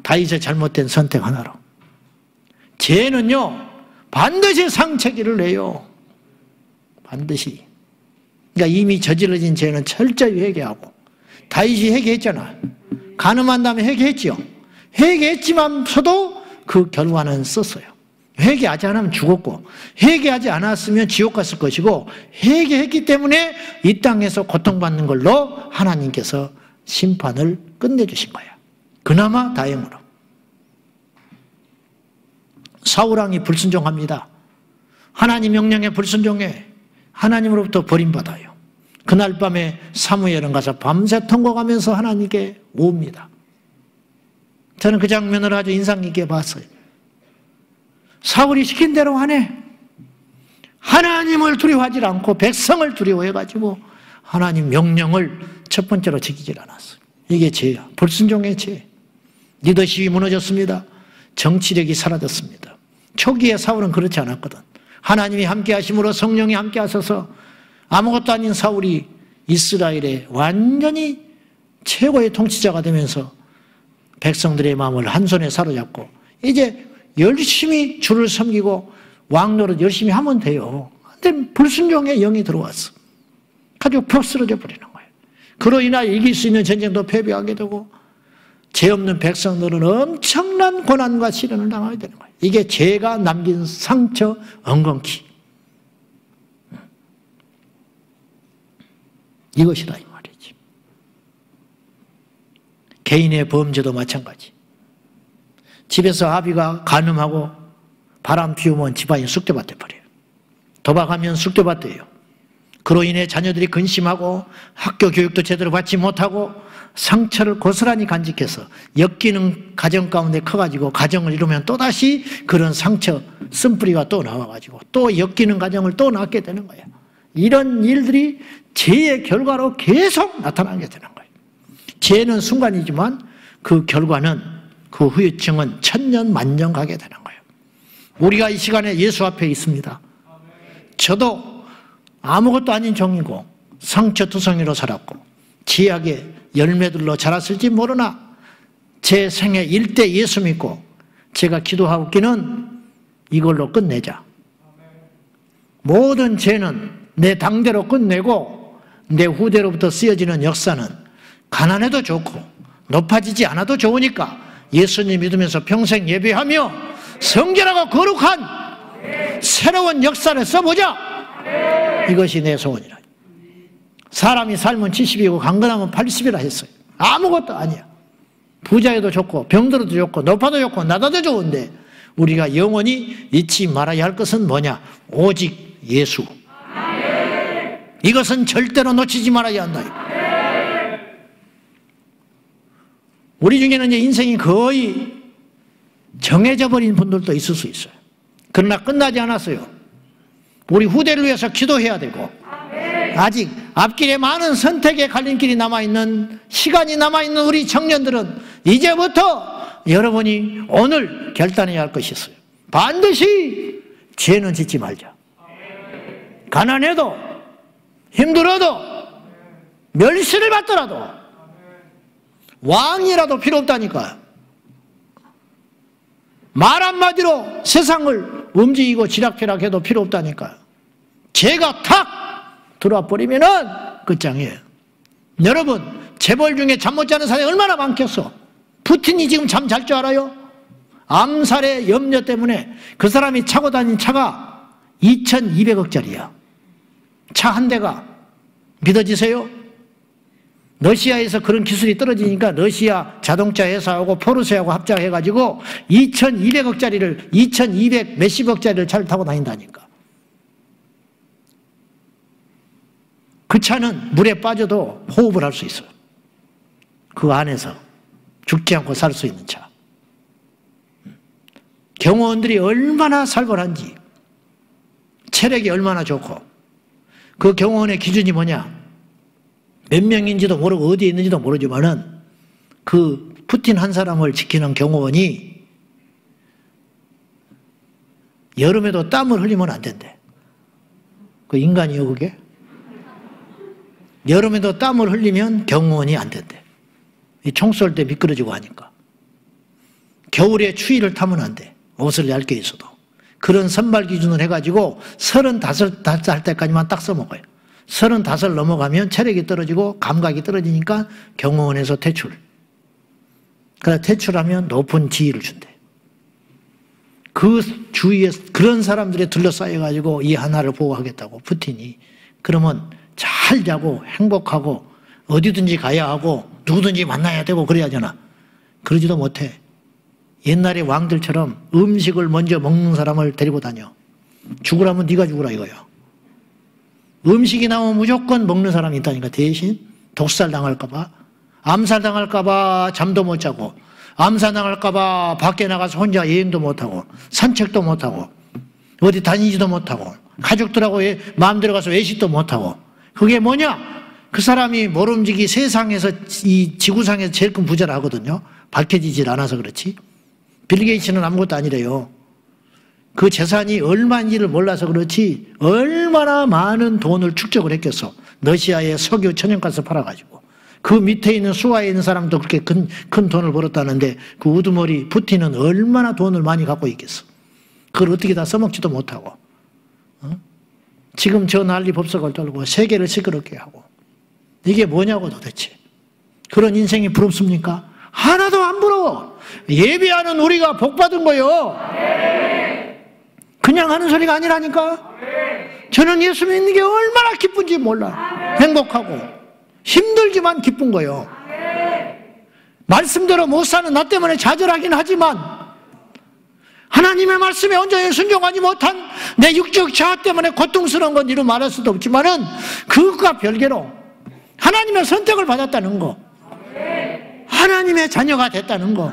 다윗의 잘못된 선택 하나로. 죄는요 반드시 상처기를 내요. 반드시. 그러니까 이미 저질러진 죄는 철저히 회개하고. 다윗이 회개했잖아. 간음한 다음에 회개했지요. 회개했지만서도 그 결과는 썼어요. 회개하지 않으면 죽었고 회개하지 않았으면 지옥 갔을 것이고 회개했기 때문에 이 땅에서 고통받는 걸로 하나님께서 심판을 끝내주신 거야. 그나마 다행으로. 사울왕이 불순종합니다. 하나님 명령에 불순종해 하나님으로부터 버림받아요. 그날 밤에 사무엘은 가서 밤새 통곡하면서 하나님께 옵니다. 저는 그 장면을 아주 인상 깊게 봤어요. 사울이 시킨 대로 하네. 하나님을 두려워하지 않고 백성을 두려워해가지고 하나님 명령을 첫 번째로 지키질 않았어요. 이게 죄야. 불순종의 죄. 리더십이 무너졌습니다. 정치력이 사라졌습니다. 초기에 사울은 그렇지 않았거든. 하나님이 함께 하심으로 성령이 함께 하셔서 아무것도 아닌 사울이 이스라엘의 완전히 최고의 통치자가 되면서 백성들의 마음을 한 손에 사로잡고 이제 열심히 주를 섬기고 왕노릇 열심히 하면 돼요. 근데 불순종의 영이 들어왔어. 가지고 푹 쓰러져 버리는 거예요. 그로 인하여 이길 수 있는 전쟁도 패배하게 되고 죄 없는 백성들은 엄청난 고난과 시련을 당하게 되는 거예요. 이게 죄가 남긴 상처, 엉겅퀴. 이것이다 이 말이지. 개인의 범죄도 마찬가지. 집에서 아비가 간음하고 바람 피우면 집안이 쑥대밭 돼버려요. 도박하면 쑥대밭 돼요. 그로 인해 자녀들이 근심하고 학교 교육도 제대로 받지 못하고 상처를 고스란히 간직해서 엮이는 가정 가운데 커가지고 가정을 이루면 또다시 그런 상처 쓴뿌리가 또 나와가지고 또 엮이는 가정을 또 낳게 되는 거예요. 이런 일들이 죄의 결과로 계속 나타나게 되는 거예요. 죄는 순간이지만 그 결과는 그 후유증은 천년 만년 가게 되는 거예요. 우리가 이 시간에 예수 앞에 있습니다. 저도 아무것도 아닌 종이고 상처투성이로 살았고 죄악의 열매들로 자랐을지 모르나 제 생애 일대 예수 믿고 제가 기도하고 있기는 이걸로 끝내자. 모든 죄는 내 당대로 끝내고 내 후대로부터 쓰여지는 역사는 가난해도 좋고 높아지지 않아도 좋으니까 예수님 믿으면서 평생 예배하며 성결하고 거룩한 새로운 역사를 써보자. 이것이 내 소원이라. 사람이 살면 70이고 강건하면 80이라 했어요. 아무것도 아니야. 부자여도 좋고 병들어도 좋고 높아도 좋고 낮아도 좋은데 우리가 영원히 잊지 말아야 할 것은 뭐냐? 오직 예수. 이것은 절대로 놓치지 말아야 한다. 우리 중에는 이제 인생이 거의 정해져 버린 분들도 있을 수 있어요. 그러나 끝나지 않았어요. 우리 후대를 위해서 기도해야 되고 아직 앞길에 많은 선택의 갈림길이 남아있는 시간이 남아있는 우리 청년들은 이제부터 여러분이 오늘 결단해야 할 것이 있어요. 반드시 죄는 짓지 말자. 가난해도 힘들어도 멸시를 받더라도 왕이라도 필요 없다니까. 말 한마디로 세상을 움직이고 지락펴락해도 필요 없다니까. 죄가 탁 들어와 버리면은 끝장이에요. 여러분 재벌 중에 잠 못 자는 사람이 얼마나 많겠어. 푸틴이 지금 잠 잘 줄 알아요? 암살의 염려 때문에 그 사람이 차고 다닌 차가 2200억짜리야. 차 한 대가. 믿어지세요? 러시아에서 그런 기술이 떨어지니까 러시아 자동차 회사하고 포르쉐하고 합작해가지고 2200억짜리를 2200 몇십억짜리를 차를 타고 다닌다니까. 그 차는 물에 빠져도 호흡을 할 수 있어요. 그 안에서 죽지 않고 살 수 있는 차. 경호원들이 얼마나 살벌한지, 체력이 얼마나 좋고, 그 경호원의 기준이 뭐냐? 몇 명인지도 모르고 어디에 있는지도 모르지만은 그 푸틴 한 사람을 지키는 경호원이 여름에도 땀을 흘리면 안 된대. 그 인간이요 그게? 여름에도 땀을 흘리면 경호원이 안 된대. 총 쏠 때 미끄러지고 하니까. 겨울에 추위를 타면 안 돼. 옷을 얇게 있어도. 그런 선발 기준을 해가지고 35살 때까지만 딱 써먹어요. 35 넘어가면 체력이 떨어지고 감각이 떨어지니까 경호원에서 퇴출. 그래서 퇴출하면 높은 지위를 준대. 그 주위에 그런 사람들이 둘러싸여가지고 이 하나를 보호하겠다고 푸틴이. 그러면 잘 자고 행복하고 어디든지 가야 하고 누구든지 만나야 되고 그래야 하잖아. 그러지도 못해. 옛날에 왕들처럼 음식을 먼저 먹는 사람을 데리고 다녀. 죽으라면 네가 죽으라 이거야. 음식이 나오면 무조건 먹는 사람이 있다니까. 대신 독살 당할까 봐, 암살 당할까 봐 잠도 못 자고, 암살 당할까 봐 밖에 나가서 혼자 여행도 못 하고 산책도 못 하고 어디 다니지도 못하고 가족들하고 마음대로 가서 외식도 못하고. 그게 뭐냐? 그 사람이 모름지기 세상에서, 이 지구상에서 제일 큰 부자라 하거든요. 밝혀지질 않아서 그렇지. 빌 게이츠는 아무것도 아니래요. 그 재산이 얼마인지를 몰라서 그렇지 얼마나 많은 돈을 축적을 했겠어. 러시아에 석유 천연가스 팔아가지고. 그 밑에 있는 수하에 있는 사람도 그렇게 큰 돈을 벌었다는데 그 우두머리 푸틴은 얼마나 돈을 많이 갖고 있겠어. 그걸 어떻게 다 써먹지도 못하고. 지금 저 난리 법석을 떨고 세계를 시끄럽게 하고. 이게 뭐냐고 도대체. 그런 인생이 부럽습니까? 하나도 안 부러워. 예배하는 우리가 복받은 거요. 그냥 하는 소리가 아니라니까. 저는 예수 믿는 게 얼마나 기쁜지 몰라. 행복하고 힘들지만 기쁜 거요. 말씀대로 못 사는 나 때문에 좌절하긴 하지만 하나님의 말씀에 온전히 순종하지 못한 내 육적 자아 때문에 고통스러운 건 이루 말할 수도 없지만은 그것과 별개로 하나님의 선택을 받았다는 거, 하나님의 자녀가 됐다는 거,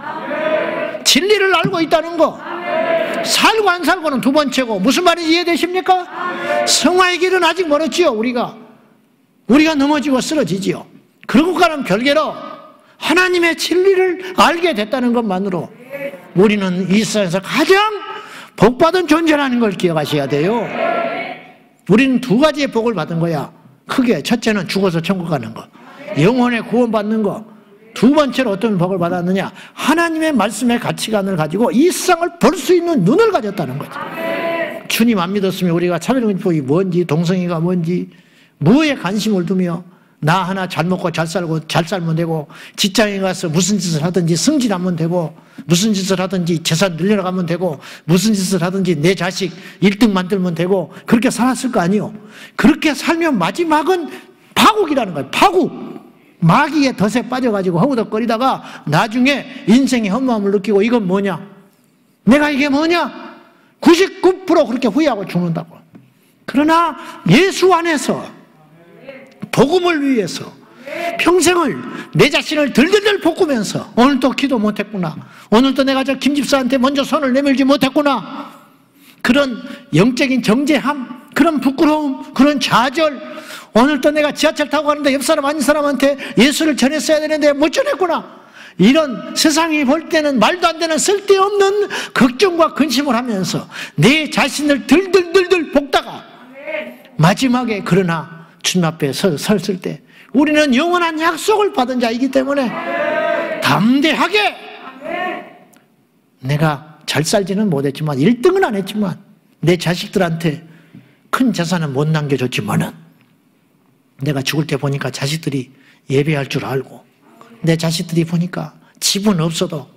진리를 알고 있다는 거, 살고 안 살고는 두 번째고. 무슨 말인지 이해되십니까? 성화의 길은 아직 멀었지요. 우리가 넘어지고 쓰러지지요. 그것과는 별개로 하나님의 진리를 알게 됐다는 것만으로 우리는 이 세상에서 가장 복받은 존재라는 걸 기억하셔야 돼요. 우리는 두 가지의 복을 받은 거야. 크게 첫째는 죽어서 천국 가는 거, 영혼의 구원받는 거. 두 번째로 어떤 복을 받았느냐? 하나님의 말씀의 가치관을 가지고 이 세상을 볼 수 있는 눈을 가졌다는 거죠. 주님 안 믿었으면 우리가 차별금지법이 뭔지, 동성애가 뭔지, 뭐에 관심을 두며 나 하나 잘 먹고 잘 살고 잘 살면 되고, 직장에 가서 무슨 짓을 하든지 승진하면 되고, 무슨 짓을 하든지 재산 늘려나가면 되고, 무슨 짓을 하든지 내 자식 1등 만들면 되고, 그렇게 살았을 거 아니에요. 그렇게 살면 마지막은 파국이라는 거예요. 파국. 마귀의 덫에 빠져가지고 허우덕거리다가 나중에 인생의 허무함을 느끼고, 이건 뭐냐? 내가 이게 뭐냐? 99% 그렇게 후회하고 죽는다고. 그러나 예수 안에서 복음을 위해서 평생을 내 자신을 들들들 볶으면서 오늘도 기도 못했구나, 오늘도 내가 저 김 집사한테 먼저 손을 내밀지 못했구나, 그런 영적인 정죄함, 그런 부끄러움, 그런 좌절, 오늘도 내가 지하철 타고 가는데 옆 사람 아닌 사람한테 예수를 전했어야 되는데 못 전했구나, 이런 세상이 볼 때는 말도 안 되는 쓸데없는 걱정과 근심을 하면서 내 자신을 들들들들 볶다가 마지막에 그러나 주님 앞에 섰을 때 우리는 영원한 약속을 받은 자이기 때문에 담대하게, 내가 잘 살지는 못했지만 1등은 안 했지만 내 자식들한테 큰 재산은 못 남겨줬지만은 내가 죽을 때 보니까 자식들이 예배할 줄 알고, 내 자식들이 보니까 집은 없어도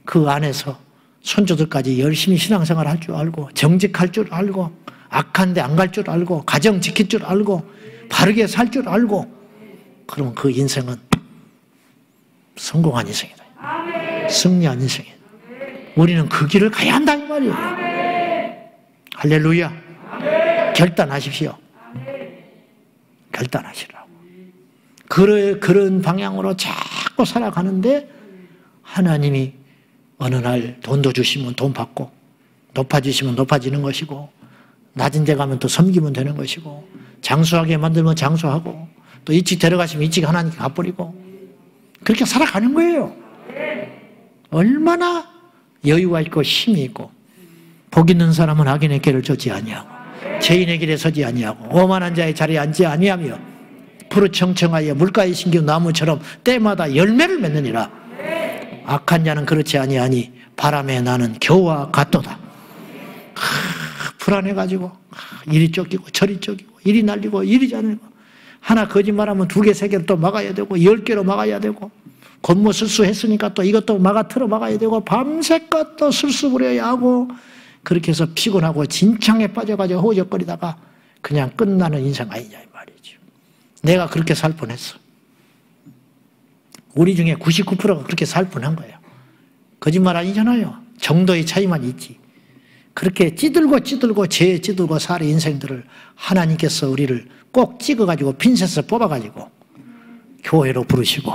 그 안에서 손주들까지 열심히 신앙생활 할 줄 알고, 정직할 줄 알고, 악한 데 안 갈 줄 알고, 가정 지킬 줄 알고, 바르게 살 줄 알고, 그러면 그 인생은 성공한 인생이다. 승리한 인생이다. 우리는 그 길을 가야 한다 이 말이에요. 할렐루야. 결단하십시오. 결단하시라고. 그런 방향으로 자꾸 살아가는데 하나님이 어느 날 돈도 주시면 돈 받고, 높아지시면 높아지는 것이고, 낮은 데 가면 또 섬기면 되는 것이고, 장수하게 만들면 장수하고, 또 일찍 데려가시면 일찍 하나님께 갚버리고, 그렇게 살아가는 거예요. 얼마나 여유가 있고 힘이 있고, 복 있는 사람은 악인의 길을 쫓지 아니하고 죄인의 길에 서지 아니하고 오만한 자의 자리에 앉지 아니하며 푸르청청하여 물가에 심긴 나무처럼 때마다 열매를 맺느니라. 악한 자는 그렇지 아니하니 바람에 나는 겨와 같도다. 불안해가지고 이리 쫓기고 저리 쫓기고, 이리 날리고 이리 잘리고, 하나 거짓말하면 2개, 3개를 또 막아야 되고 10개로 막아야 되고, 곤모 술수했으니까 또 이것도 틀어 막아야 되고, 밤새껏 또 술수 부려야 하고, 그렇게 해서 피곤하고 진창에 빠져가지고 허우적거리다가 그냥 끝나는 인생 아니냐 이 말이죠. 내가 그렇게 살 뻔했어. 우리 중에 99%가 그렇게 살 뻔한 거예요. 거짓말 아니잖아요. 정도의 차이만 있지. 그렇게 찌들고 죄에 찌들고 살 인생들을 하나님께서 우리를 꼭 찍어가지고 핀셋을 뽑아가지고 교회로 부르시고,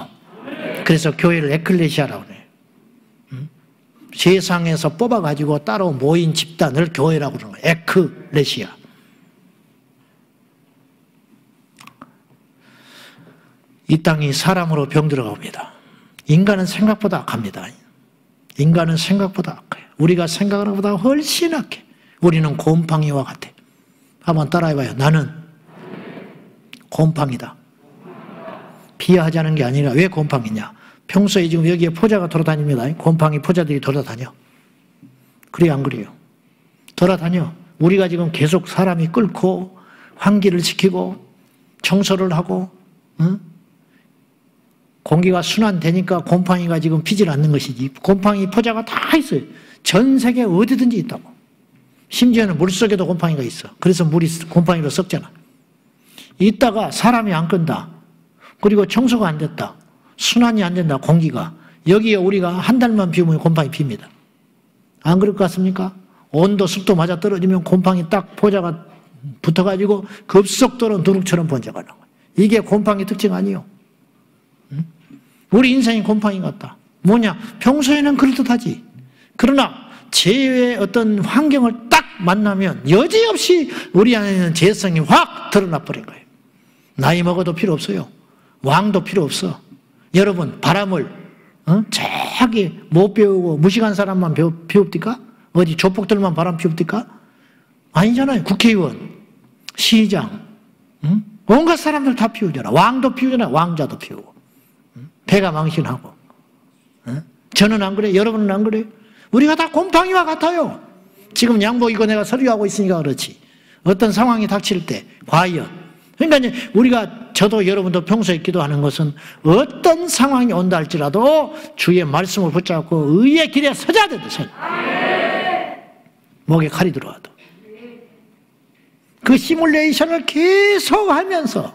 그래서 교회를 에클레시아라고 해요. 세상에서 뽑아가지고 따로 모인 집단을 교회라고 그러는 거예요. 에클레시아. 이 땅이 사람으로 병들어 갑니다. 인간은 생각보다 악합니다. 인간은 생각보다 악해요. 우리가 생각하는 것보다 훨씬 악해. 우리는 곰팡이와 같아. 한번 따라해봐요. 나는 곰팡이다. 비하하자는 게 아니라 왜 곰팡이냐. 평소에 지금 여기에 포자가 돌아다닙니다. 곰팡이 포자들이 돌아다녀. 그래요, 안 그래요? 돌아다녀. 우리가 지금 계속 사람이 끓고 환기를 시키고 청소를 하고, 응? 공기가 순환되니까 곰팡이가 지금 피질 않는 것이지. 곰팡이 포자가 다 있어요. 전 세계 어디든지 있다고. 심지어는 물속에도 곰팡이가 있어. 그래서 물이 곰팡이로 썩잖아. 있다가 사람이 안 끈다. 그리고 청소가 안 됐다. 순환이 안 된다, 공기가. 여기에 우리가 한 달만 비우면 곰팡이 핍니다. 안 그럴 것 같습니까? 온도, 습도 맞아 떨어지면 곰팡이 딱 포자가 붙어가지고 급속도로 누룩처럼 번져가는 거예요. 이게 곰팡이 특징 아니에요. 응? 우리 인생이 곰팡이 같다. 뭐냐? 평소에는 그럴듯하지. 그러나 재해의 어떤 환경을 딱 만나면 여지없이 우리 안에 있는 재성이 확 드러나 버린 거예요. 나이 먹어도 필요 없어요. 왕도 필요 없어. 여러분, 바람을 저기 못 배우고 무식한 사람만 피웁니까? 어디 조폭들만 바람 피웁니까? 아니잖아요. 국회의원, 시장, 온갖 사람들 다 피우잖아. 왕도 피우잖아. 왕자도 피우고. 배가 망신하고. 저는 안 그래? 여러분은 안 그래? 우리가 다 곰팡이와 같아요. 지금 양복 입고 내가 서류하고 있으니까 그렇지. 어떤 상황이 닥칠 때 과연. 그러니까 이제 우리가 저도 여러분도 평소에 기도하는 것은 어떤 상황이 온다 할지라도 주의 말씀을 붙잡고 의의 길에 서자 된다. 목에 칼이 들어와도. 그 시뮬레이션을 계속 하면서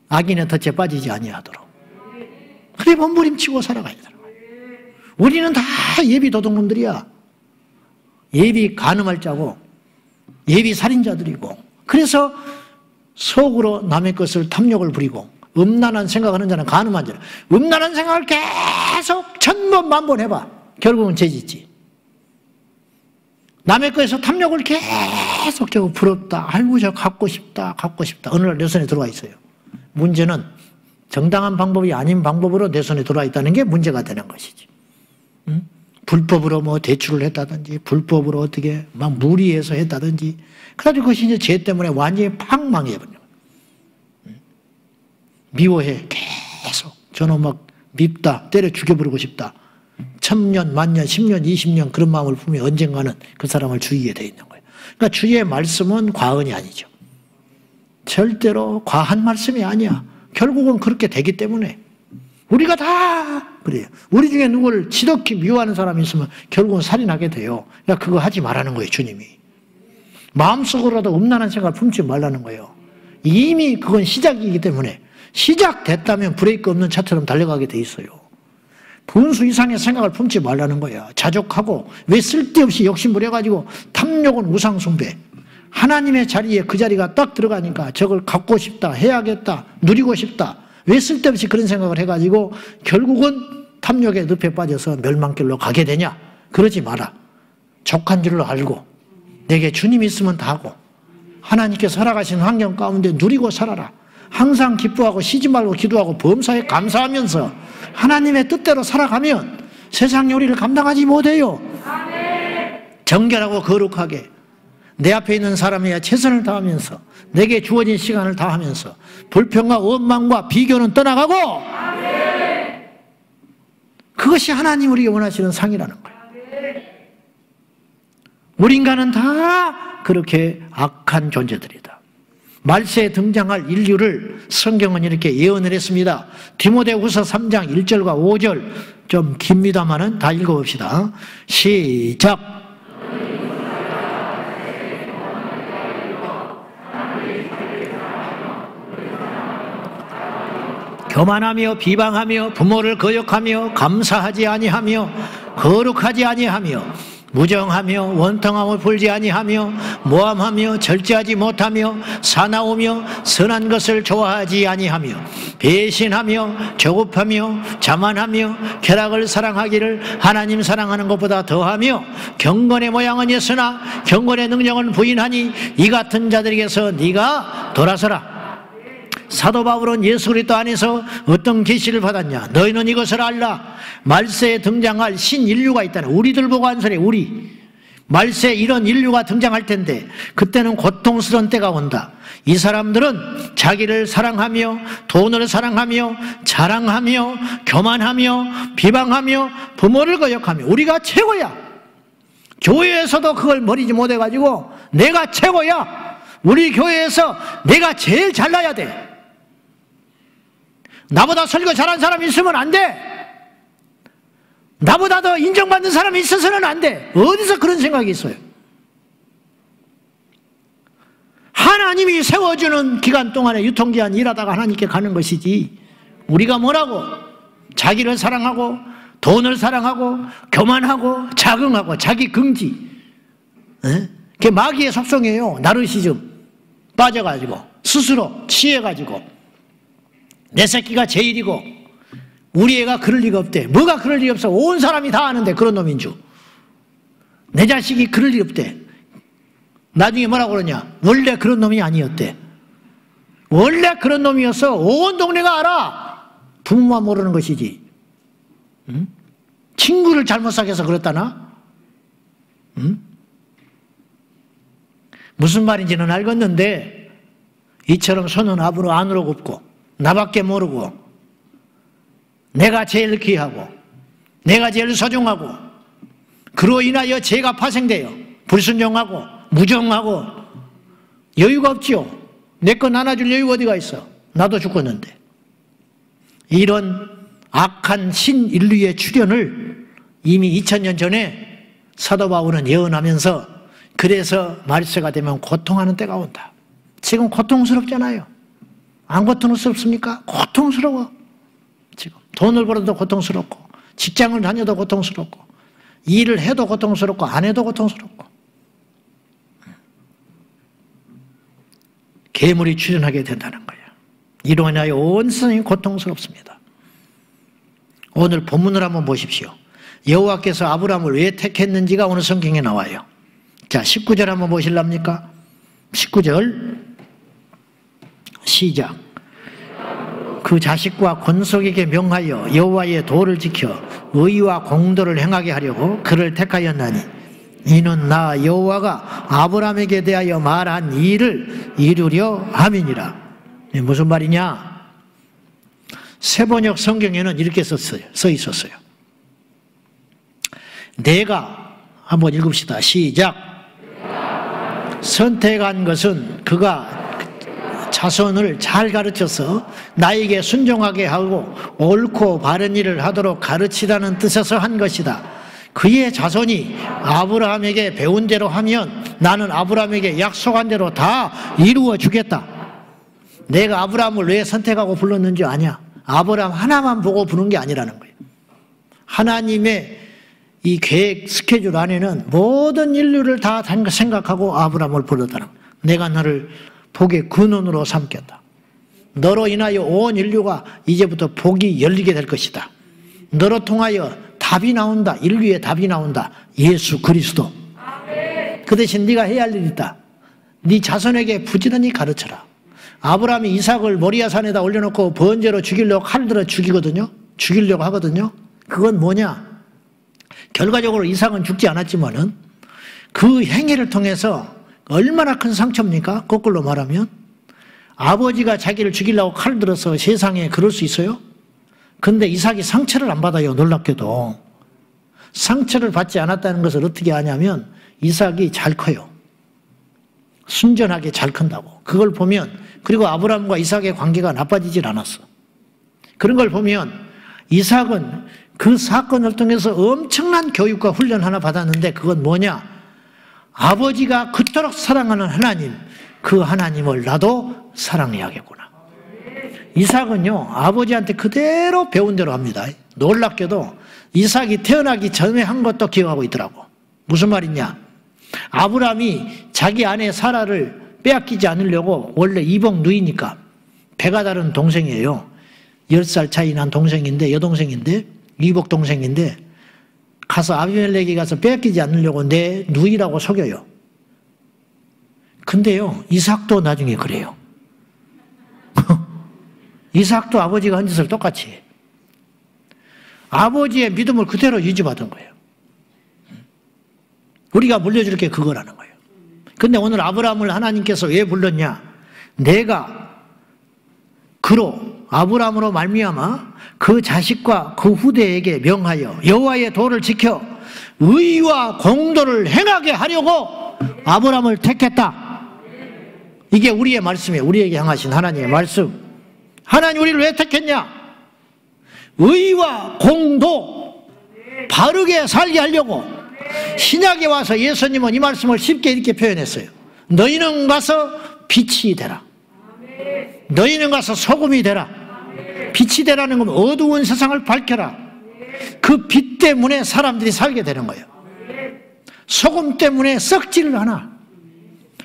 악인의 덫에 빠지지 아니하도록. 그래 몸부림치고 살아가야 되는 거예요. 우리는 다 예비 도둑놈들이야. 예비 간음할 자고 예비 살인자들이고. 그래서 속으로 남의 것을 탐욕을 부리고 음란한 생각하는 자는 간음한 자는 음란한 생각을 계속 천번 만번 해봐. 결국은 죄짓지. 남의 것에서 탐욕을 계속 저거 부럽다. 아이고 저 갖고 싶다. 갖고 싶다. 어느 날 내 손에 들어와 있어요. 문제는 정당한 방법이 아닌 방법으로 내 손에 들어와 있다는 게 문제가 되는 것이지. 응? 불법으로 뭐 대출을 했다든지 불법으로 어떻게 막 무리해서 했다든지 그래가지고 그것이 이제 죄 때문에 완전히 팍 망해버려. 미워해 계속. 저는 막 밉다. 때려 죽여버리고 싶다. 1000년, 만년, 10년, 20년 그런 마음을 품으면 언젠가는 그 사람을 죽이게 돼 있는 거예요. 그러니까 주의 말씀은 과언이 아니죠. 절대로 과한 말씀이 아니야. 결국은 그렇게 되기 때문에 우리가 다 그래요. 우리 중에 누구를 지독히 미워하는 사람이 있으면 결국은 살인하게 돼요. 그러니까 그거 하지 말라는 거예요. 주님이. 마음속으로라도 음란한 생각을 품지 말라는 거예요. 이미 그건 시작이기 때문에 시작됐다면 브레이크 없는 차처럼 달려가게 돼 있어요. 분수 이상의 생각을 품지 말라는 거야. 자족하고 왜 쓸데없이 욕심부려가지고 탐욕은 우상숭배. 하나님의 자리에 그 자리가 딱 들어가니까 저걸 갖고 싶다, 해야겠다, 누리고 싶다. 왜 쓸데없이 그런 생각을 해가지고 결국은 탐욕의 늪에 빠져서 멸망길로 가게 되냐? 그러지 마라. 족한 줄로 알고 내게 주님이 있으면 다 하고 하나님께 살아가신 환경 가운데 누리고 살아라. 항상 기뻐하고 쉬지 말고 기도하고 범사에 감사하면서 하나님의 뜻대로 살아가면 세상 요리를 감당하지 못해요. 정결하고 거룩하게 내 앞에 있는 사람에게 최선을 다하면서 내게 주어진 시간을 다하면서 불평과 원망과 비교는 떠나가고 그것이 하나님 우리에게 원하시는 상이라는 거예요. 우리 인간은 다 그렇게 악한 존재들이다. 말세에 등장할 인류를 성경은 이렇게 예언을 했습니다. 디모데후서 3장 1절과 5절 좀 깁니다만은 다 읽어봅시다. 시작. 교만하며 비방하며 부모를 거역하며 감사하지 아니하며 거룩하지 아니하며 무정하며 원통함을 풀지 아니하며 모함하며 절제하지 못하며 사나우며 선한 것을 좋아하지 아니하며 배신하며 조급하며 자만하며 쾌락을 사랑하기를 하나님 사랑하는 것보다 더하며 경건의 모양은 있으나 경건의 능력은 부인하니 이 같은 자들에게서 네가 돌아서라. 사도 바울은 예수 그리스도 안에서 어떤 계시를 받았냐? 너희는 이것을 알라. 말세에 등장할 신인류가 있다는, 우리들 보고 한 소리. 우리 말세에 이런 인류가 등장할 텐데 그때는 고통스러운 때가 온다. 이 사람들은 자기를 사랑하며 돈을 사랑하며 자랑하며 교만하며 비방하며 부모를 거역하며 우리가 최고야. 교회에서도 그걸 버리지 못해가지고 내가 최고야. 우리 교회에서 내가 제일 잘나야 돼. 나보다 설교 잘한 사람이 있으면 안 돼. 나보다 더 인정받는 사람이 있어서는 안 돼. 어디서 그런 생각이 있어요? 하나님이 세워주는 기간 동안에 유통기한 일하다가 하나님께 가는 것이지, 우리가 뭐라고? 자기를 사랑하고 돈을 사랑하고 교만하고 자긍하고 자기 긍지, 그게 마귀의 속성이에요. 나르시즘 빠져가지고 스스로 취해가지고 내 새끼가 제일이고 우리 애가 그럴 리가 없대. 뭐가 그럴 리가 없어? 온 사람이 다 아는데 그런 놈인 줄. 내 자식이 그럴 리 없대. 나중에 뭐라고 그러냐? 원래 그런 놈이 아니었대. 원래 그런 놈이었어. 온 동네가 알아. 부모만 모르는 것이지. 응? 친구를 잘못 사귀어서 그랬다나? 응? 무슨 말인지는 알겠는데 이처럼 손은 안으로 굽고 나밖에 모르고 내가 제일 귀하고 내가 제일 소중하고 그로 인하여 죄가 파생돼요. 불순종하고 무정하고 여유가 없지요. 내 거 나눠줄 여유가 어디가 있어. 나도 죽었는데. 이런 악한 신인류의 출현을 이미 2000년 전에 사도 바울은 예언하면서 그래서 말세가 되면 고통하는 때가 온다. 지금 고통스럽잖아요. 안 고통스럽습니까? 고통스러워. 지금 돈을 벌어도 고통스럽고 직장을 다녀도 고통스럽고 일을 해도 고통스럽고 안 해도 고통스럽고 괴물이 출현하게 된다는 거예요. 이로 인하여 온 세상이 고통스럽습니다. 오늘 본문을 한번 보십시오. 여호와께서 아브라함을 왜 택했는지가 오늘 성경에 나와요. 자, 19절 한번 보실랍니까? 19절 시작. 그 자식과 권속에게 명하여 여호와의 도를 지켜 의와 공도를 행하게 하려고 그를 택하였나니 이는 나 여호와가 아브라함에게 대하여 말한 일을 이루려 함이니라. 무슨 말이냐? 세번역 성경에는 이렇게 써 있었어요. 내가 한번 읽읍시다. 시작. 선택한 것은 그가 자손을 잘 가르쳐서 나에게 순종하게 하고 옳고 바른 일을 하도록 가르치라는 뜻에서 한 것이다. 그의 자손이 아브라함에게 배운 대로 하면 나는 아브라함에게 약속한 대로 다 이루어 주겠다. 내가 아브라함을 왜 선택하고 불렀는지 아냐? 아브라함 하나만 보고 부른 게 아니라는 거예요. 하나님의 이 계획 스케줄 안에는 모든 인류를 다 생각하고 아브라함을 불렀다는 거예요. 내가 너를 복의 근원으로 삼겠다. 너로 인하여 온 인류가 이제부터 복이 열리게 될 것이다. 너로 통하여 답이 나온다. 인류의 답이 나온다. 예수 그리스도. 그 대신 네가 해야 할 일이 있다. 네 자손에게 부지런히 가르쳐라. 아브라함이 이삭을 모리아 산에다 올려놓고 번제로 죽이려고 칼을 들어 죽이거든요. 죽이려고 하거든요. 그건 뭐냐? 결과적으로 이삭은 죽지 않았지만은 그 행위를 통해서 얼마나 큰 상처입니까? 거꾸로 말하면 아버지가 자기를 죽이려고 칼을 들어서 세상에 그럴 수 있어요? 근데 이삭이 상처를 안 받아요. 놀랍게도. 상처를 받지 않았다는 것을 어떻게 아냐면 이삭이 잘 커요. 순전하게 잘 큰다고. 그걸 보면, 그리고 아브라함과 이삭의 관계가 나빠지질 않았어. 그런 걸 보면 이삭은 그 사건을 통해서 엄청난 교육과 훈련 하나 받았는데 그건 뭐냐? 아버지가 그토록 사랑하는 하나님, 그 하나님을 나도 사랑해야겠구나. 이삭은요, 아버지한테 그대로 배운 대로 합니다. 놀랍게도 이삭이 태어나기 전에 한 것도 기억하고 있더라고. 무슨 말이냐? 아브라함이 자기 아내 사라를 빼앗기지 않으려고, 원래 이복 누이니까 배가 다른 동생이에요. 10살 차이 난 동생인데, 여동생인데, 이복 동생인데, 가서 아비멜렉이 가서 빼앗기지 않으려고 내 누이라고 속여요. 근데요, 이삭도 나중에 그래요. 이삭도 아버지가 한 짓을 똑같이 해. 아버지의 믿음을 그대로 유지받은 거예요. 우리가 물려줄 게 그거라는 거예요. 근데 오늘 아브라함을 하나님께서 왜 불렀냐? 내가 그로 아브라함으로 말미암아 그 자식과 그 후대에게 명하여 여호와의 도를 지켜 의와 공도를 행하게 하려고 아브라함을 택했다. 이게 우리의 말씀이에요. 우리에게 향하신 하나님의 말씀. 하나님 우리를 왜 택했냐? 의와 공도 바르게 살게 하려고. 신약에 와서 예수님은 이 말씀을 쉽게 이렇게 표현했어요. 너희는 가서 빛이 되라. 너희는 가서 소금이 되라. 빛이 되라는 건 어두운 세상을 밝혀라. 그 빛 때문에 사람들이 살게 되는 거예요. 소금 때문에 썩지를 않아.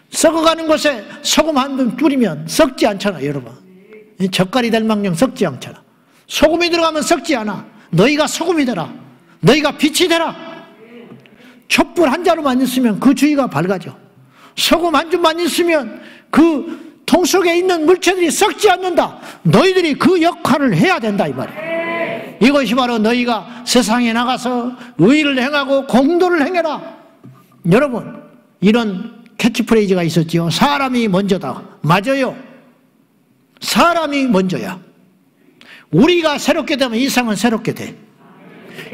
썩어가는 곳에 소금 한 번 뿌리면 썩지 않잖아, 여러분. 젓갈이 될 망정 썩지 않잖아. 소금이 들어가면 썩지 않아. 너희가 소금이 되라. 너희가 빛이 되라. 촛불 한 자루만 있으면 그 주위가 밝아져. 소금 한 줌만 있으면 그 통 속에 있는 물체들이 썩지 않는다. 너희들이 그 역할을 해야 된다 이 말이에요. 이것이 바로 너희가 세상에 나가서 의를 행하고 공도를 행해라. 여러분, 이런 캐치프레이즈가 있었지요. 사람이 먼저다. 맞아요. 사람이 먼저야. 우리가 새롭게 되면 이상은 새롭게 돼.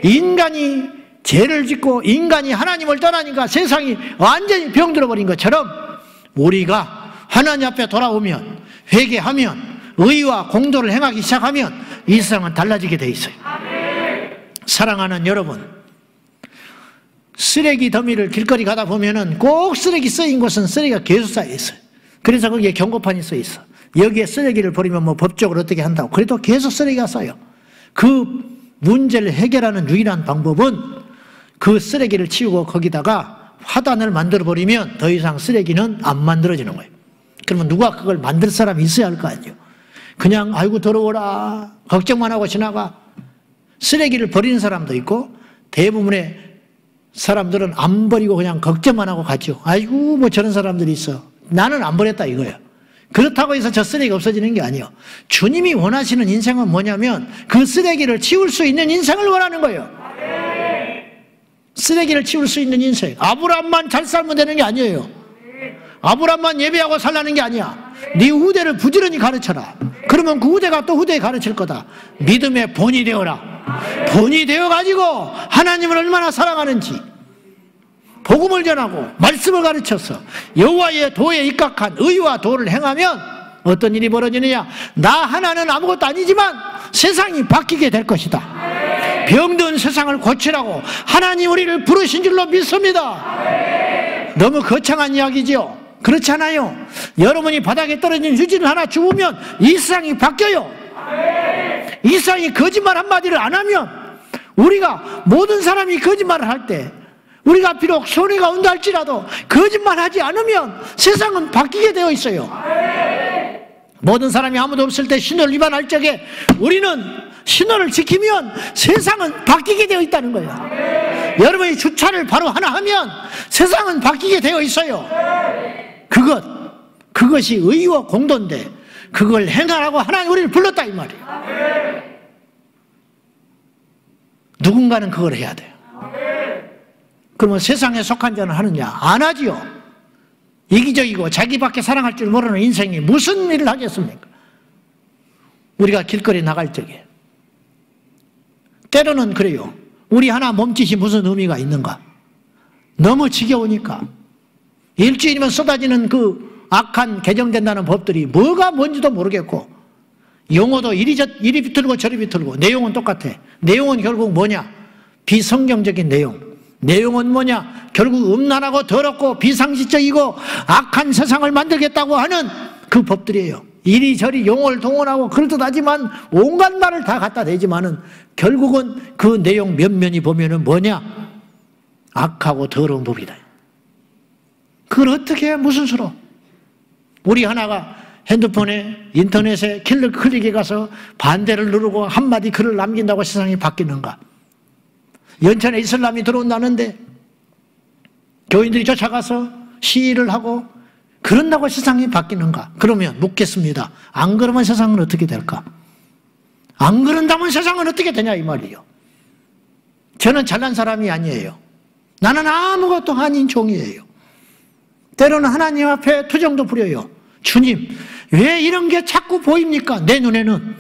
인간이 죄를 짓고 인간이 하나님을 떠나니까 세상이 완전히 병들어 버린 것처럼 우리가 하나님 앞에 돌아오면, 회개하면, 의와 공도를 행하기 시작하면 이 세상은 달라지게 돼 있어요. 사랑하는 여러분, 쓰레기 더미를 길거리 가다 보면은 꼭 쓰레기 쌓인 곳은 쓰레기가 계속 쌓여 있어요. 그래서 거기에 경고판이 써 있어. 여기에 쓰레기를 버리면 뭐 법적으로 어떻게 한다고. 그래도 계속 쓰레기가 쌓여. 그 문제를 해결하는 유일한 방법은 그 쓰레기를 치우고 거기다가 화단을 만들어 버리면 더 이상 쓰레기는 안 만들어지는 거예요. 그러면 누가 그걸 만들 사람이 있어야 할 거 아니에요. 그냥 아이고 더러워라 걱정만 하고 지나가. 쓰레기를 버리는 사람도 있고 대부분의 사람들은 안 버리고 그냥 걱정만 하고 가죠. 아이고 뭐 저런 사람들이 있어. 나는 안 버렸다 이거예요. 그렇다고 해서 저 쓰레기가 없어지는 게 아니에요. 주님이 원하시는 인생은 뭐냐면 그 쓰레기를 치울 수 있는 인생을 원하는 거예요. 쓰레기를 치울 수 있는 인생. 아브라함만 잘 살면 되는 게 아니에요. 아브라함만 예배하고 살라는 게 아니야. 네 후대를 부지런히 가르쳐라. 그러면 그 후대가 또 후대에 가르칠 거다. 믿음의 본이 되어라. 본이 되어가지고 하나님을 얼마나 사랑하는지 복음을 전하고 말씀을 가르쳐서 여호와의 도에 입각한 의와 도를 행하면 어떤 일이 벌어지느냐. 나 하나는 아무것도 아니지만 세상이 바뀌게 될 것이다. 병든 세상을 고치라고 하나님 우리를 부르신 줄로 믿습니다. 너무 거창한 이야기지요. 그렇지 않아요. 여러분이 바닥에 떨어진 휴지를 하나 주우면 이 세상이 바뀌어요. 이 세상이 거짓말 한마디를 안 하면, 우리가 모든 사람이 거짓말을 할 때 우리가 비록 손해가 온다 할지라도 거짓말하지 않으면 세상은 바뀌게 되어 있어요. 모든 사람이 아무도 없을 때 신호를 위반할 적에 우리는 신호를 지키면 세상은 바뀌게 되어 있다는 거예요. 여러분이 주차를 바로 하나 하면 세상은 바뀌게 되어 있어요. 그것이 의와 공도인데 그걸 행하라고 하나님 우리를 불렀다 이 말이에요. 누군가는 그걸 해야 돼요. 그러면 세상에 속한 자는 하느냐? 안 하지요. 이기적이고 자기밖에 사랑할 줄 모르는 인생이 무슨 일을 하겠습니까? 우리가 길거리 나갈 적에 때로는 그래요. 우리 하나 몸짓이 무슨 의미가 있는가? 너무 지겨우니까 일주일이면 쏟아지는 그 악한 개정된다는 법들이 뭐가 뭔지도 모르겠고 용어도 이리 비틀고 저리 비틀고 내용은 똑같아. 내용은 결국 뭐냐? 비성경적인 내용. 내용은 뭐냐? 결국 음란하고 더럽고 비상식적이고 악한 세상을 만들겠다고 하는 그 법들이에요. 이리저리 용어를 동원하고 그럴듯하지만 온갖 말을 다 갖다 대지만은 결국은 그 내용 면면이 보면은 뭐냐? 악하고 더러운 법이다. 그걸 어떻게 해? 무슨 수로? 우리 하나가 핸드폰에 인터넷에 클릭해 가서 반대를 누르고 한마디 글을 남긴다고 세상이 바뀌는가? 연천에 이슬람이 들어온다는데 교인들이 쫓아가서 시위를 하고 그런다고 세상이 바뀌는가? 그러면 묻겠습니다. 안 그러면 세상은 어떻게 될까? 안 그런다면 세상은 어떻게 되냐 이 말이에요. 저는 잘난 사람이 아니에요. 나는 아무것도 아닌 종이에요. 때로는 하나님 앞에 투정도 부려요. 주님, 왜 이런 게 자꾸 보입니까? 내 눈에는.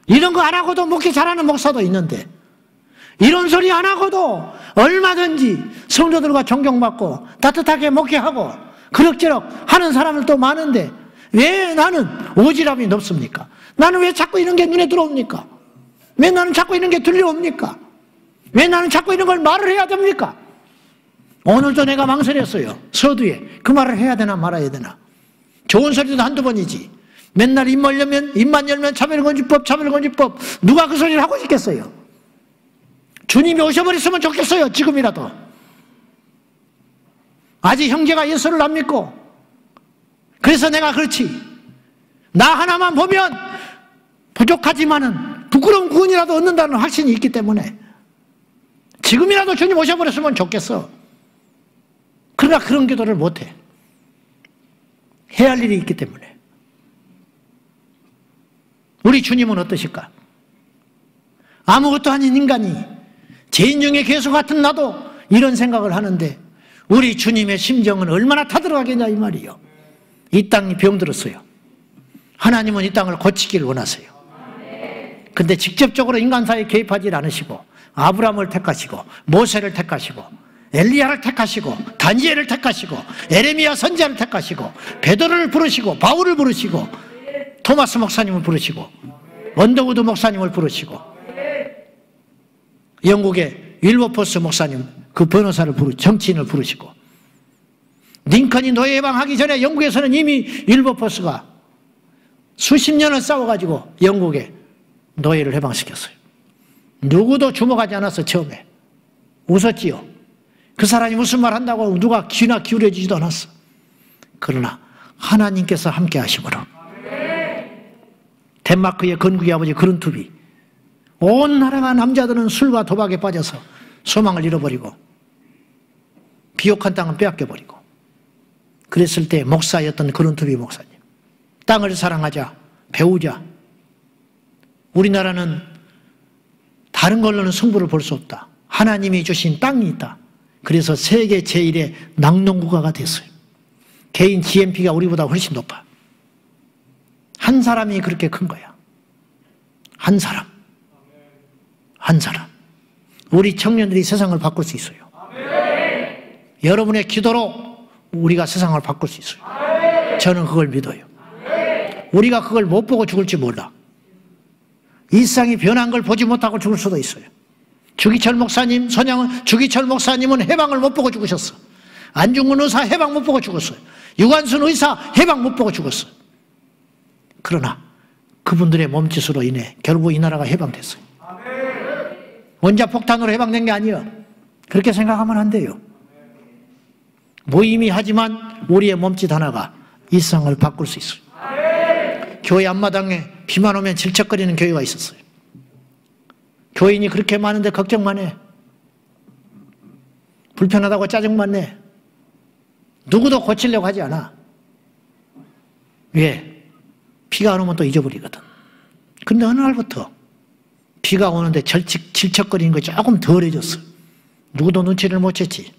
이런 거 안 하고도 목회 잘하는 목사도 있는데, 이런 소리 안 하고도 얼마든지 성도들과 존경받고 따뜻하게 목회하고 그럭저럭 하는 사람들도 많은데, 왜 나는 오지랖이 높습니까? 나는 왜 자꾸 이런 게 눈에 들어옵니까? 왜 나는 자꾸 이런 게 들려옵니까? 왜 나는 자꾸 이런 걸 말을 해야 됩니까? 오늘도 내가 망설였어요. 서두에 그 말을 해야 되나 말아야 되나. 좋은 소리도 한두 번이지. 맨날 입만 열면 차별금지법 누가 그 소리를 하고 싶겠어요? 주님이 오셔버렸으면 좋겠어요. 지금이라도. 아직 형제가 예수를 안 믿고, 그래서 내가 그렇지, 나 하나만 보면 부족하지만은 부끄러운 구원이라도 얻는다는 확신이 있기 때문에 지금이라도 주님 오셔버렸으면 좋겠어. 그러나 그런 기도를 못해. 해야 할 일이 있기 때문에. 우리 주님은 어떠실까? 아무것도 아닌 인간이, 죄인 중에 괴수 같은 나도 이런 생각을 하는데, 우리 주님의 심정은 얼마나 타들어가겠냐 이 말이에요. 이 땅이 병들었어요. 하나님은 이 땅을 고치기를 원하세요. 근데 직접적으로 인간사에 개입하지 않으시고, 아브라함을 택하시고, 모세를 택하시고, 엘리야를 택하시고, 다니엘을 택하시고, 에레미야 선지자를 택하시고, 베드로를 부르시고, 바울을 부르시고, 토마스 목사님을 부르시고, 언더우드 목사님을 부르시고, 영국의 윌버포스 목사님, 그 변호사를 정치인을 부르시고, 링컨이 노예 해방하기 전에 영국에서는 이미 윌버포스가 수십 년을 싸워가지고 영국에 노예를 해방시켰어요. 누구도 주목하지 않았어. 처음에 웃었지요. 그 사람이 무슨 말 한다고 누가 귀나 기울여지지도 않았어. 그러나 하나님께서 함께 하심으로 덴마크의 건국의 아버지 그룬투비, 온 나라가 남자들은 술과 도박에 빠져서 소망을 잃어버리고 비옥한 땅은 빼앗겨버리고, 그랬을 때 목사였던 그룬투비 목사님, 땅을 사랑하자, 배우자. 우리나라는 다른 걸로는 승부를 볼 수 없다. 하나님이 주신 땅이 있다. 그래서 세계 제1의 낙농국가가 됐어요. 개인 GNP가 우리보다 훨씬 높아. 한 사람이 그렇게 큰 거야. 한 사람. 한 사람. 우리 청년들이 세상을 바꿀 수 있어요. 여러분의 기도로 우리가 세상을 바꿀 수 있어요. 저는 그걸 믿어요. 우리가 그걸 못 보고 죽을지 몰라. 일상이 변한 걸 보지 못하고 죽을 수도 있어요. 주기철 목사님, 주기철 목사님은 해방을 못 보고 죽으셨어. 안중근 의사 해방 못 보고 죽었어요. 유관순 의사 해방 못 보고 죽었어요. 그러나 그분들의 몸짓으로 인해 결국 이 나라가 해방됐어요. 원자폭탄으로 해방된 게 아니에요. 그렇게 생각하면 안 돼요. 무의미하지만 우리의 몸짓 하나가 일상을 바꿀 수 있어요. 교회 앞마당에 비만 오면 질척거리는 교회가 있었어요. 교인이 그렇게 많은데 걱정만 해. 불편하다고 짜증만 내. 누구도 고치려고 하지 않아. 왜? 비가 안 오면 또 잊어버리거든. 근데 어느 날부터 비가 오는데 질척거리는 거 조금 덜해졌어. 누구도 눈치를 못 챘지.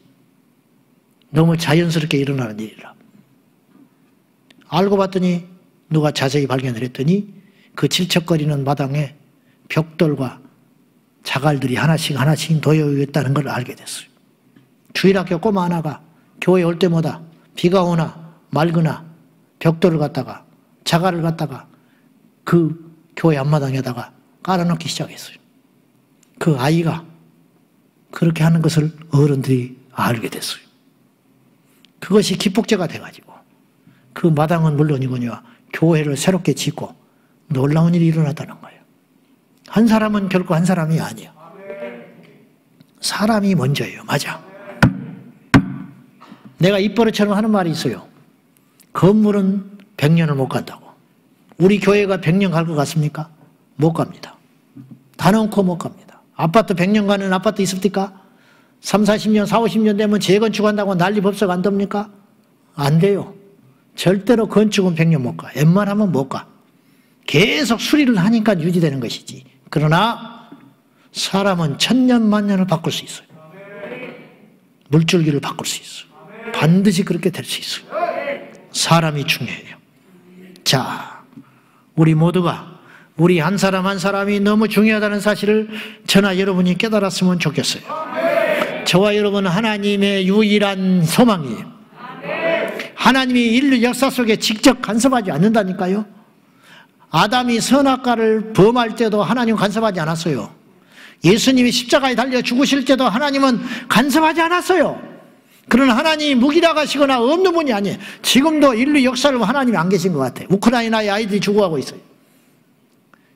너무 자연스럽게 일어나는 일이라. 알고 봤더니 누가 자세히 발견을 했더니 그 질척거리는 마당에 벽돌과 자갈들이 하나씩 놓여 있다는 걸 알게 됐어요. 주일학교 꼬마 하나가 교회 올 때마다 비가 오나 맑으나 벽돌을 갖다가 자갈을 갖다가 그 교회 앞마당에다가 깔아놓기 시작했어요. 그 아이가 그렇게 하는 것을 어른들이 알게 됐어요. 그것이 기폭제가 돼가지고 그 마당은 물론이거니와 교회를 새롭게 짓고 놀라운 일이 일어났다는 거예요. 한 사람은 결코 한 사람이 아니에요. 사람이 먼저예요. 맞아. 내가 입버릇처럼 하는 말이 있어요. 건물은 100년을 못 간다고. 우리 교회가 100년 갈 것 같습니까? 못 갑니다. 단언코 못 갑니다. 아파트 100년 가는 아파트 있습니까? 3, 40년, 4, 50년 되면 재건축한다고 난리 법석 안 됩니까? 안 돼요. 절대로 건축은 100년 못 가. 웬만하면 못 가. 계속 수리를 하니까 유지되는 것이지. 그러나 사람은 천년만년을 바꿀 수 있어요. 물줄기를 바꿀 수 있어요. 반드시 그렇게 될 수 있어요. 사람이 중요해요. 자, 우리 모두가 우리 한 사람 한 사람이 너무 중요하다는 사실을 저나 여러분이 깨달았으면 좋겠어요. 저와 여러분은 하나님의 유일한 소망이에요. 하나님이 인류 역사 속에 직접 간섭하지 않는다니까요. 아담이 선악과를 범할 때도 하나님 간섭하지 않았어요. 예수님이 십자가에 달려 죽으실 때도 하나님은 간섭하지 않았어요. 그러나 하나님이 무기력하시거나 없는 분이 아니에요. 지금도 인류 역사를 하나님이 안 계신 것 같아요. 우크라이나의 아이들이 죽어가고 있어요.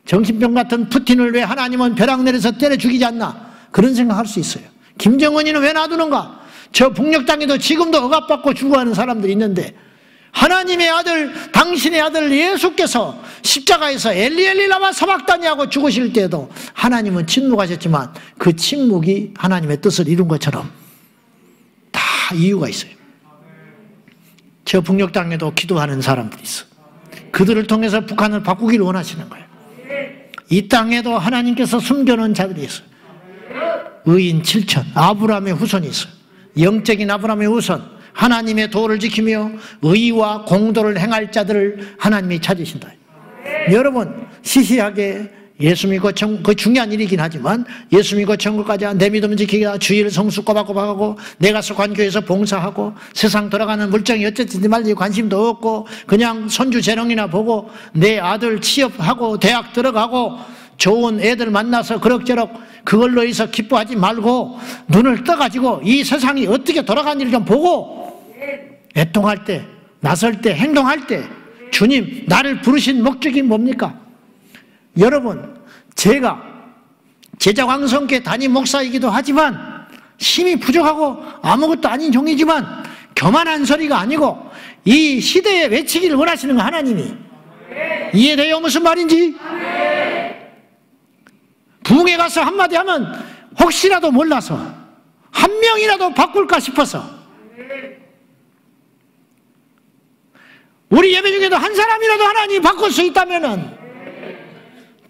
정신병 같은 푸틴을 왜 하나님은 벼락 내려서 때려 죽이지 않나, 그런 생각할 수 있어요. 김정은이는 왜 놔두는가? 저 북녘 땅에도 지금도 억압받고 죽어가는 사람들이 있는데, 하나님의 아들, 당신의 아들 예수께서 십자가에서 엘리 라마 사박다니 하고 죽으실 때에도 하나님은 침묵하셨지만 그 침묵이 하나님의 뜻을 이룬 것처럼 다 이유가 있어요. 저 북녘 땅에도 기도하는 사람들이 있어. 그들을 통해서 북한을 바꾸기를 원하시는 거예요. 이 땅에도 하나님께서 숨겨놓은 자들이 있어요. 의인 7천, 아브라함의 후손이 있어요. 영적인 아브라함의 후손, 하나님의 도를 지키며 의와 공도를 행할 자들을 하나님이 찾으신다. 여러분, 시시하게 예수 믿고 그 중요한 일이긴 하지만 예수 믿고 천국 가자, 내 믿음 지키자, 주의를 성수 꼬박꼬박하고 내가 속한 교회에서 봉사하고 세상 돌아가는 물정이 어쨌든지 말지 관심도 없고 그냥 손주 재롱이나 보고 내 아들 취업하고 대학 들어가고 좋은 애들 만나서 그럭저럭 그걸로 해서 기뻐하지 말고 눈을 떠가지고 이 세상이 어떻게 돌아가는지를 좀 보고 애통할 때, 나설 때, 행동할 때 주님 나를 부르신 목적이 뭡니까? 여러분, 제가 제자광성교회 담임 목사이기도 하지만 힘이 부족하고 아무것도 아닌 종이지만 교만한 소리가 아니고 이 시대에 외치기를 원하시는 거 하나님이. 이해돼요? 무슨 말인지? 부흥회 가서 한마디 하면 혹시라도 몰라서 한 명이라도 바꿀까 싶어서 우리 예배 중에도 한 사람이라도 하나님이 바꿀 수 있다면은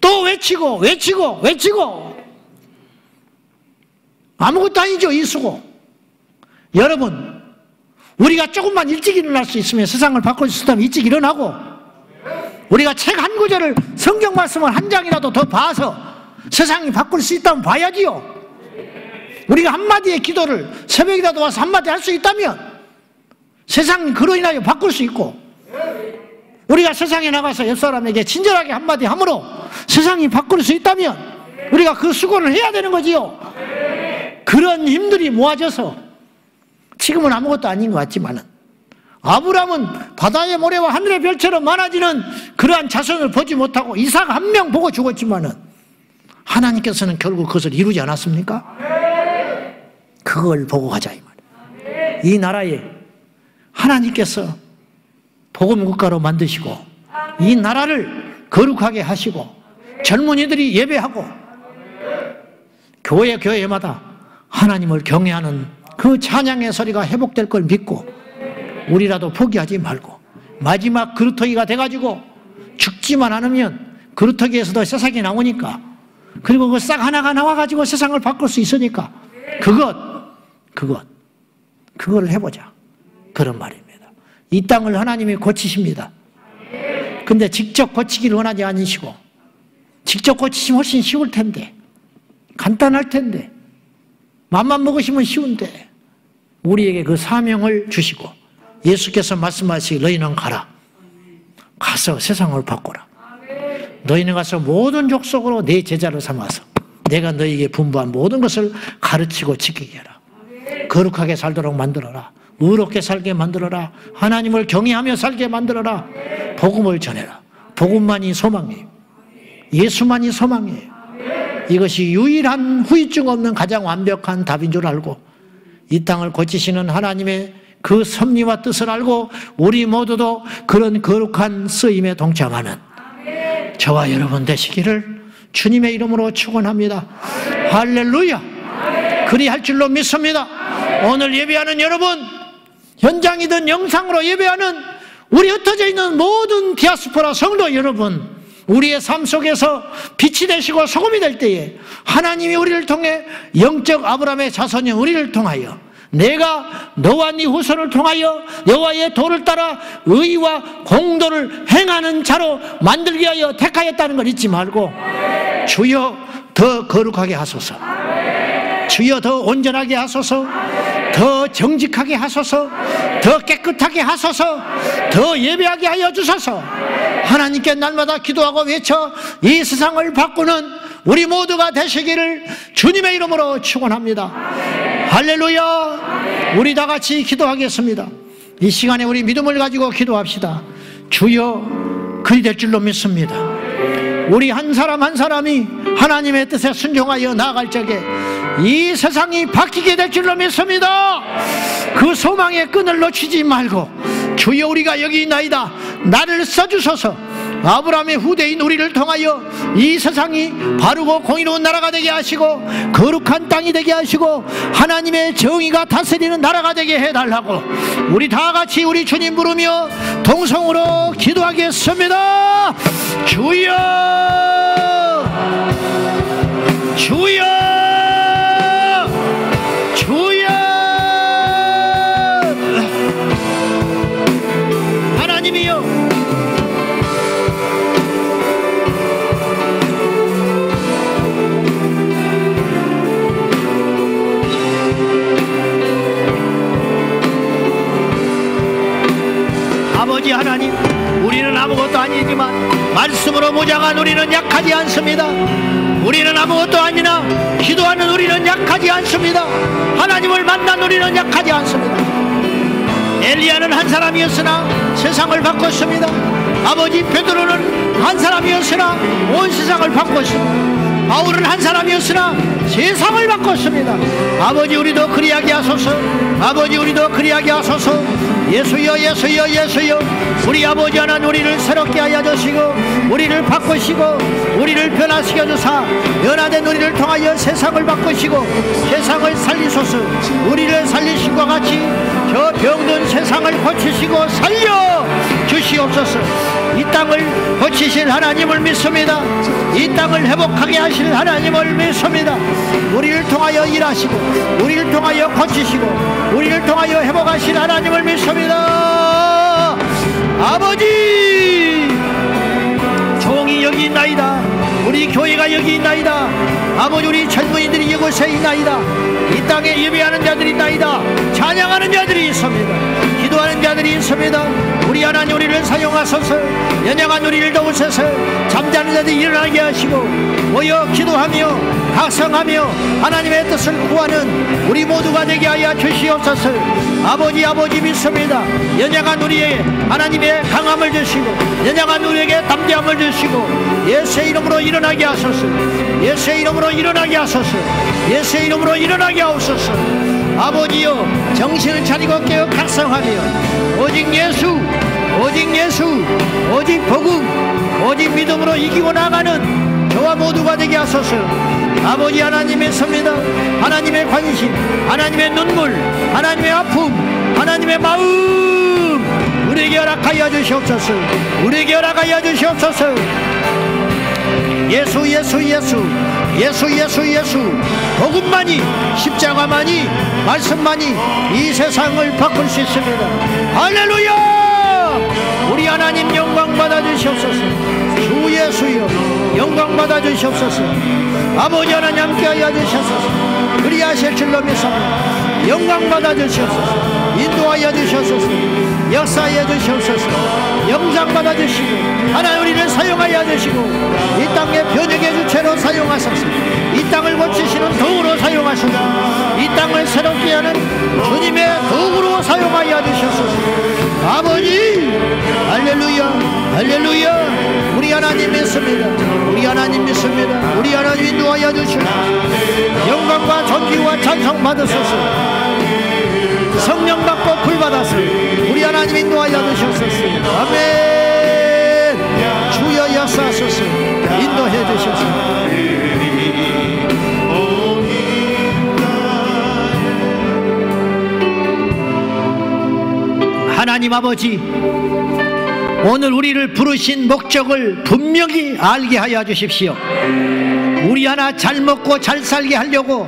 또 외치고 아무것도 아니죠. 이수고. 여러분, 우리가 조금만 일찍 일어날 수 있으면 세상을 바꿀 수 있다면 일찍 일어나고 우리가 책 한 구절을 성경 말씀을 한 장이라도 더 봐서 세상이 바꿀 수 있다면 봐야지요. 우리가 한마디의 기도를 새벽이라도 와서 한마디 할 수 있다면 세상이 그로 인하여 바꿀 수 있고 우리가 세상에 나가서 옆 사람에게 친절하게 한마디 함으로 세상이 바꿀 수 있다면 우리가 그 수고를 해야 되는 거지요. 그런 힘들이 모아져서 지금은 아무것도 아닌 것 같지만은 아브라함은 바다의 모래와 하늘의 별처럼 많아지는 그러한 자손을 보지 못하고 이삭 한 명 보고 죽었지만은 하나님께서는 결국 그것을 이루지 않았습니까? 그걸 보고 가자 이 말이에요. 이 나라에 하나님께서 복음 국가로 만드시고 이 나라를 거룩하게 하시고 젊은이들이 예배하고 교회마다 하나님을 경외하는 그 찬양의 소리가 회복될 걸 믿고 우리라도 포기하지 말고 마지막 그루터기가 돼가지고 죽지만 않으면 그루터기에서도 새싹이 나오니까 그리고 그 싹 하나가 나와가지고 세상을 바꿀 수 있으니까 그걸 해보자. 그런 말입니다. 이 땅을 하나님이 고치십니다. 근데 직접 고치기를 원하지 않으시고 직접 고치시면 훨씬 쉬울 텐데 간단할 텐데 맘만 먹으시면 쉬운데 우리에게 그 사명을 주시고 예수께서 말씀하시기 너희는 가서 세상을 바꾸라. 너희는 가서 모든 족속으로 내 제자를 삼아서 내가 너희에게 분부한 모든 것을 가르치고 지키게 해라. 거룩하게 살도록 만들어라. 의롭게 살게 만들어라. 하나님을 경외하며 살게 만들어라. 복음을 전해라. 복음만이 소망이에요. 예수만이 소망이에요. 이것이 유일한 후유증 없는 가장 완벽한 답인 줄 알고 이 땅을 고치시는 하나님의 그 섭리와 뜻을 알고 우리 모두도 그런 거룩한 쓰임에 동참하는 저와 여러분 되시기를 주님의 이름으로 축원합니다. 할렐루야. 그리할 줄로 믿습니다. 오늘 예배하는 여러분, 현장이든 영상으로 예배하는 우리 흩어져 있는 모든 디아스포라 성도 여러분, 우리의 삶 속에서 빛이 되시고 소금이 될 때에 하나님이 우리를 통해 영적 아브라함의 자손인 우리를 통하여 내가 너와 네 후손을 통하여 여호와의 도를 따라 의와 공도를 행하는 자로 만들게 하여 택하였다는 걸 잊지 말고 주여 더 거룩하게 하소서, 주여 더 온전하게 하소서, 더 정직하게 하소서, 더 깨끗하게 하소서, 더 예배하게 하여 주소서. 하나님께 날마다 기도하고 외쳐 이 세상을 바꾸는 우리 모두가 되시기를 주님의 이름으로 축원합니다. 할렐루야. 우리 다 같이 기도하겠습니다. 이 시간에 우리 믿음을 가지고 기도합시다. 주여, 그리 될 줄로 믿습니다. 우리 한 사람 한 사람이 하나님의 뜻에 순종하여 나아갈 적에 이 세상이 바뀌게 될 줄로 믿습니다. 그 소망의 끈을 놓치지 말고 주여, 우리가 여기 있나이다, 나를 써주소서. 아브라함의 후대인 우리를 통하여 이 세상이 바르고 공의로운 나라가 되게 하시고 거룩한 땅이 되게 하시고 하나님의 정의가 다스리는 나라가 되게 해달라고 우리 다 같이 우리 주님 부르며 동성으로 기도하겠습니다. 주여, 주여, 주여. 하나님이여, 아버지 하나님, 우리는 아무것도 아니지만 말씀으로 무장한 우리는 약하지 않습니다. 우리는 아무것도 아니나 기도하는 우리는 약하지 않습니다. 하나님을 만난 우리는 약하지 않습니다. 엘리야는 한 사람이었으나 세상을 바꿨습니다. 아버지 베드로는 한 사람이었으나 온 세상을 바꿨습니다. 바울은 한 사람이었으나 세상을 바꿨습니다. 아버지, 우리도 그리하게 하소서. 아버지, 우리도 그리하게 하소서. 예수여, 예수여, 예수여. 우리 아버지 하나님, 우리를 새롭게 하여 주시고 우리를 바꾸시고 우리를 변화시켜 주사 변화된 우리를 통하여 세상을 바꾸시고 세상을 살리소서. 우리를 살리신 것 같이 저 병든 세상을 고치시고 살려 주시옵소서. 이 땅을 고치실 하나님을 믿습니다. 이 땅을 회복하게 하실 하나님을 믿습니다. 우리를 통하여 일하시고 우리를 통하여 고치시고 우리를 통하여 회복하실 하나님을 믿습니다. 아버지, 종이 여기 있나이다. 우리 교회가 여기 있나이다. 아버지, 우리 젊은이들이 이곳에 있나이다. 이 땅에 예배하는 자들이 있나이다. 찬양하는 자들이 있습니다. 기도하는 자들이 있습니다. 우리 하나님, 우리를 사용하소서. 연약한 우리를 도우소서. 잠자는 자들이 일어나게 하시고 모여 기도하며 각성하며 하나님의 뜻을 구하는 우리 모두가 되게 하여 주시옵소서. 아버지, 아버지 믿습니다. 연약한 우리의 하나님의 강함을 주시고 연약한 우리에게 담대함을 주시고 예수의 이름으로 일어나게 하소서. 예수의 이름으로 일어나게 하소서. 예수의 이름으로 일어나게 하옵소서. 아버지여, 정신을 차리고 깨어 각성하며 오직 예수, 오직 예수, 오직 복음, 오직 믿음으로 이기고 나가는 저와 모두가 되게 하소서. 아버지 하나님의 섭니다. 하나님의 관심, 하나님의 눈물, 하나님의 아픔, 하나님의 마음 우리에게 허락하여 주시옵소서. 우리에게 허락하여 주시옵소서. 예수, 예수, 예수, 예수, 예수, 예수. 복음만이, 십자가만이, 말씀만이 이 세상을 바꿀 수 있습니다. 할렐루야. 우리 하나님 영광 받아 주시옵소서. 주 예수여, 영광 받아 주시옵소서. 아버지 하나님 함께하여 주시옵소서. 그리하실 줄로 믿습니다. 영광 받아 주시옵소서. 인도하여 주시옵소서. 역사하여 주시옵소서. 영장 받아 주시고 하나님 우리를 사용하여 주시고 이 땅의 변혁의 주체로 사용하소서. 이 땅을 고치시는 도구로 사용하소서. 이 땅을 새롭게 하는 주님의 도구로 사용하여 주시옵소서. 아버지, 할렐루야, 할렐루야. 우리 하나님 믿습니다. 우리 하나님 믿습니다. 우리 하나님 인도하여 주시옵소서. 영광과 존귀와 찬송 받으소서. 성령 받고 불 받아서 우리 하나님 인도하여 주시옵소서. 아멘. 주여 역사하소서. 인도해 주시옵소서. 하나님 아버지, 오늘 우리를 부르신 목적을 분명히 알게 하여 주십시오. 우리 하나 잘 먹고 잘 살게 하려고,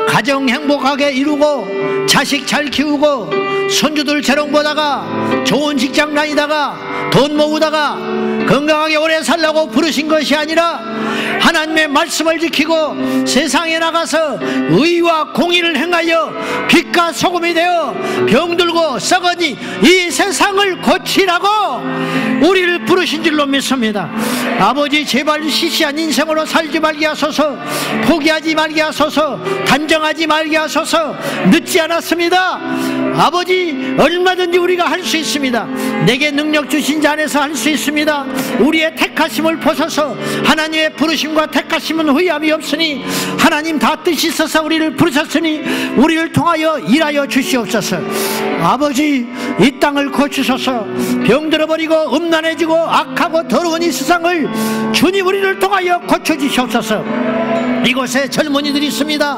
가정 행복하게 이루고 자식 잘 키우고 손주들 재롱 보다가 좋은 직장 다니다가 돈 모으다가 건강하게 오래 살라고 부르신 것이 아니라, 하나님의 말씀을 지키고 세상에 나가서 의와 공의를 행하여 빛과 소금이 되어 병들고 썩어진 이 세상을 고치라고 우리를 부르신 줄로 믿습니다. 아버지, 제발 시시한 인생으로 살지 말게 하소서. 포기하지 말게 하소서. 단정하지 말게 하소서. 늦지 않았습니다. 아버지, 얼마든지 우리가 할 수 있습니다. 내게 능력 주신 자 안에서 할 수 있습니다. 우리의 택하심을 보셔서, 하나님의 부르심과 택하심은 후회함이 없으니, 하나님 다 뜻이 있어서 우리를 부르셨으니 우리를 통하여 일하여 주시옵소서. 아버지, 이 땅을 고치소서. 병들어버리고 음란해지고 악하고 더러운 이 세상을 주님 우리를 통하여 고쳐주시옵소서. 이곳에 젊은이들이 있습니다.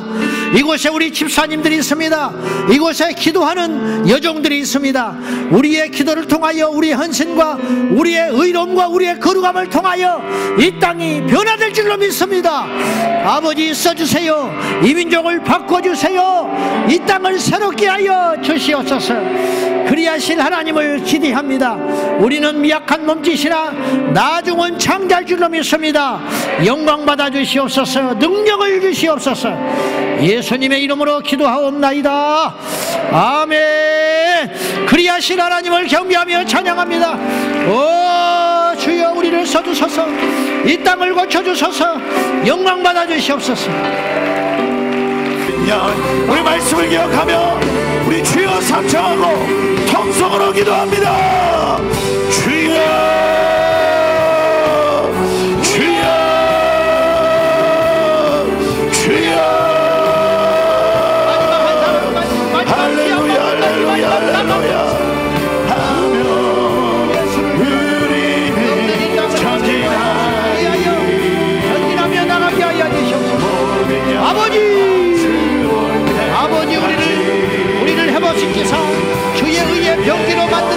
이곳에 우리 집사님들이 있습니다. 이곳에 기도하는 여종들이 있습니다. 우리의 기도를 통하여, 우리의 헌신과 우리의 의로움과 우리의 거룩함을 통하여 이 땅이 변화될 줄로 믿습니다. 아버지, 써주세요. 이 민족을 바꿔주세요. 이 땅을 새롭게 하여 주시옵소서. 그리하실 하나님을 기대합니다. 우리는 미약한 몸짓이나 나중은 창조할 줄로 믿습니다. 영광 받아 주시옵소서. 능력을 주시옵소서. 예수님의 이름으로 기도하옵나이다. 아멘. 그리하실 하나님을 경배하며 찬양합니다. 오 주여, 우리를 써주소서. 이 땅을 고쳐주소서. 영광 받아 주시옵소서. 우리 말씀을 기억하며 우리 주여 삼창하고 통성으로 기도합니다. 주여, 주여, 주여. 할렐루야, 할렐루야, 할렐루야. 하며 우리는 전진하며 나가게 하여 주시옵소서. 아버지, 우리를 회복시키사 주의 의의 병기로 만들어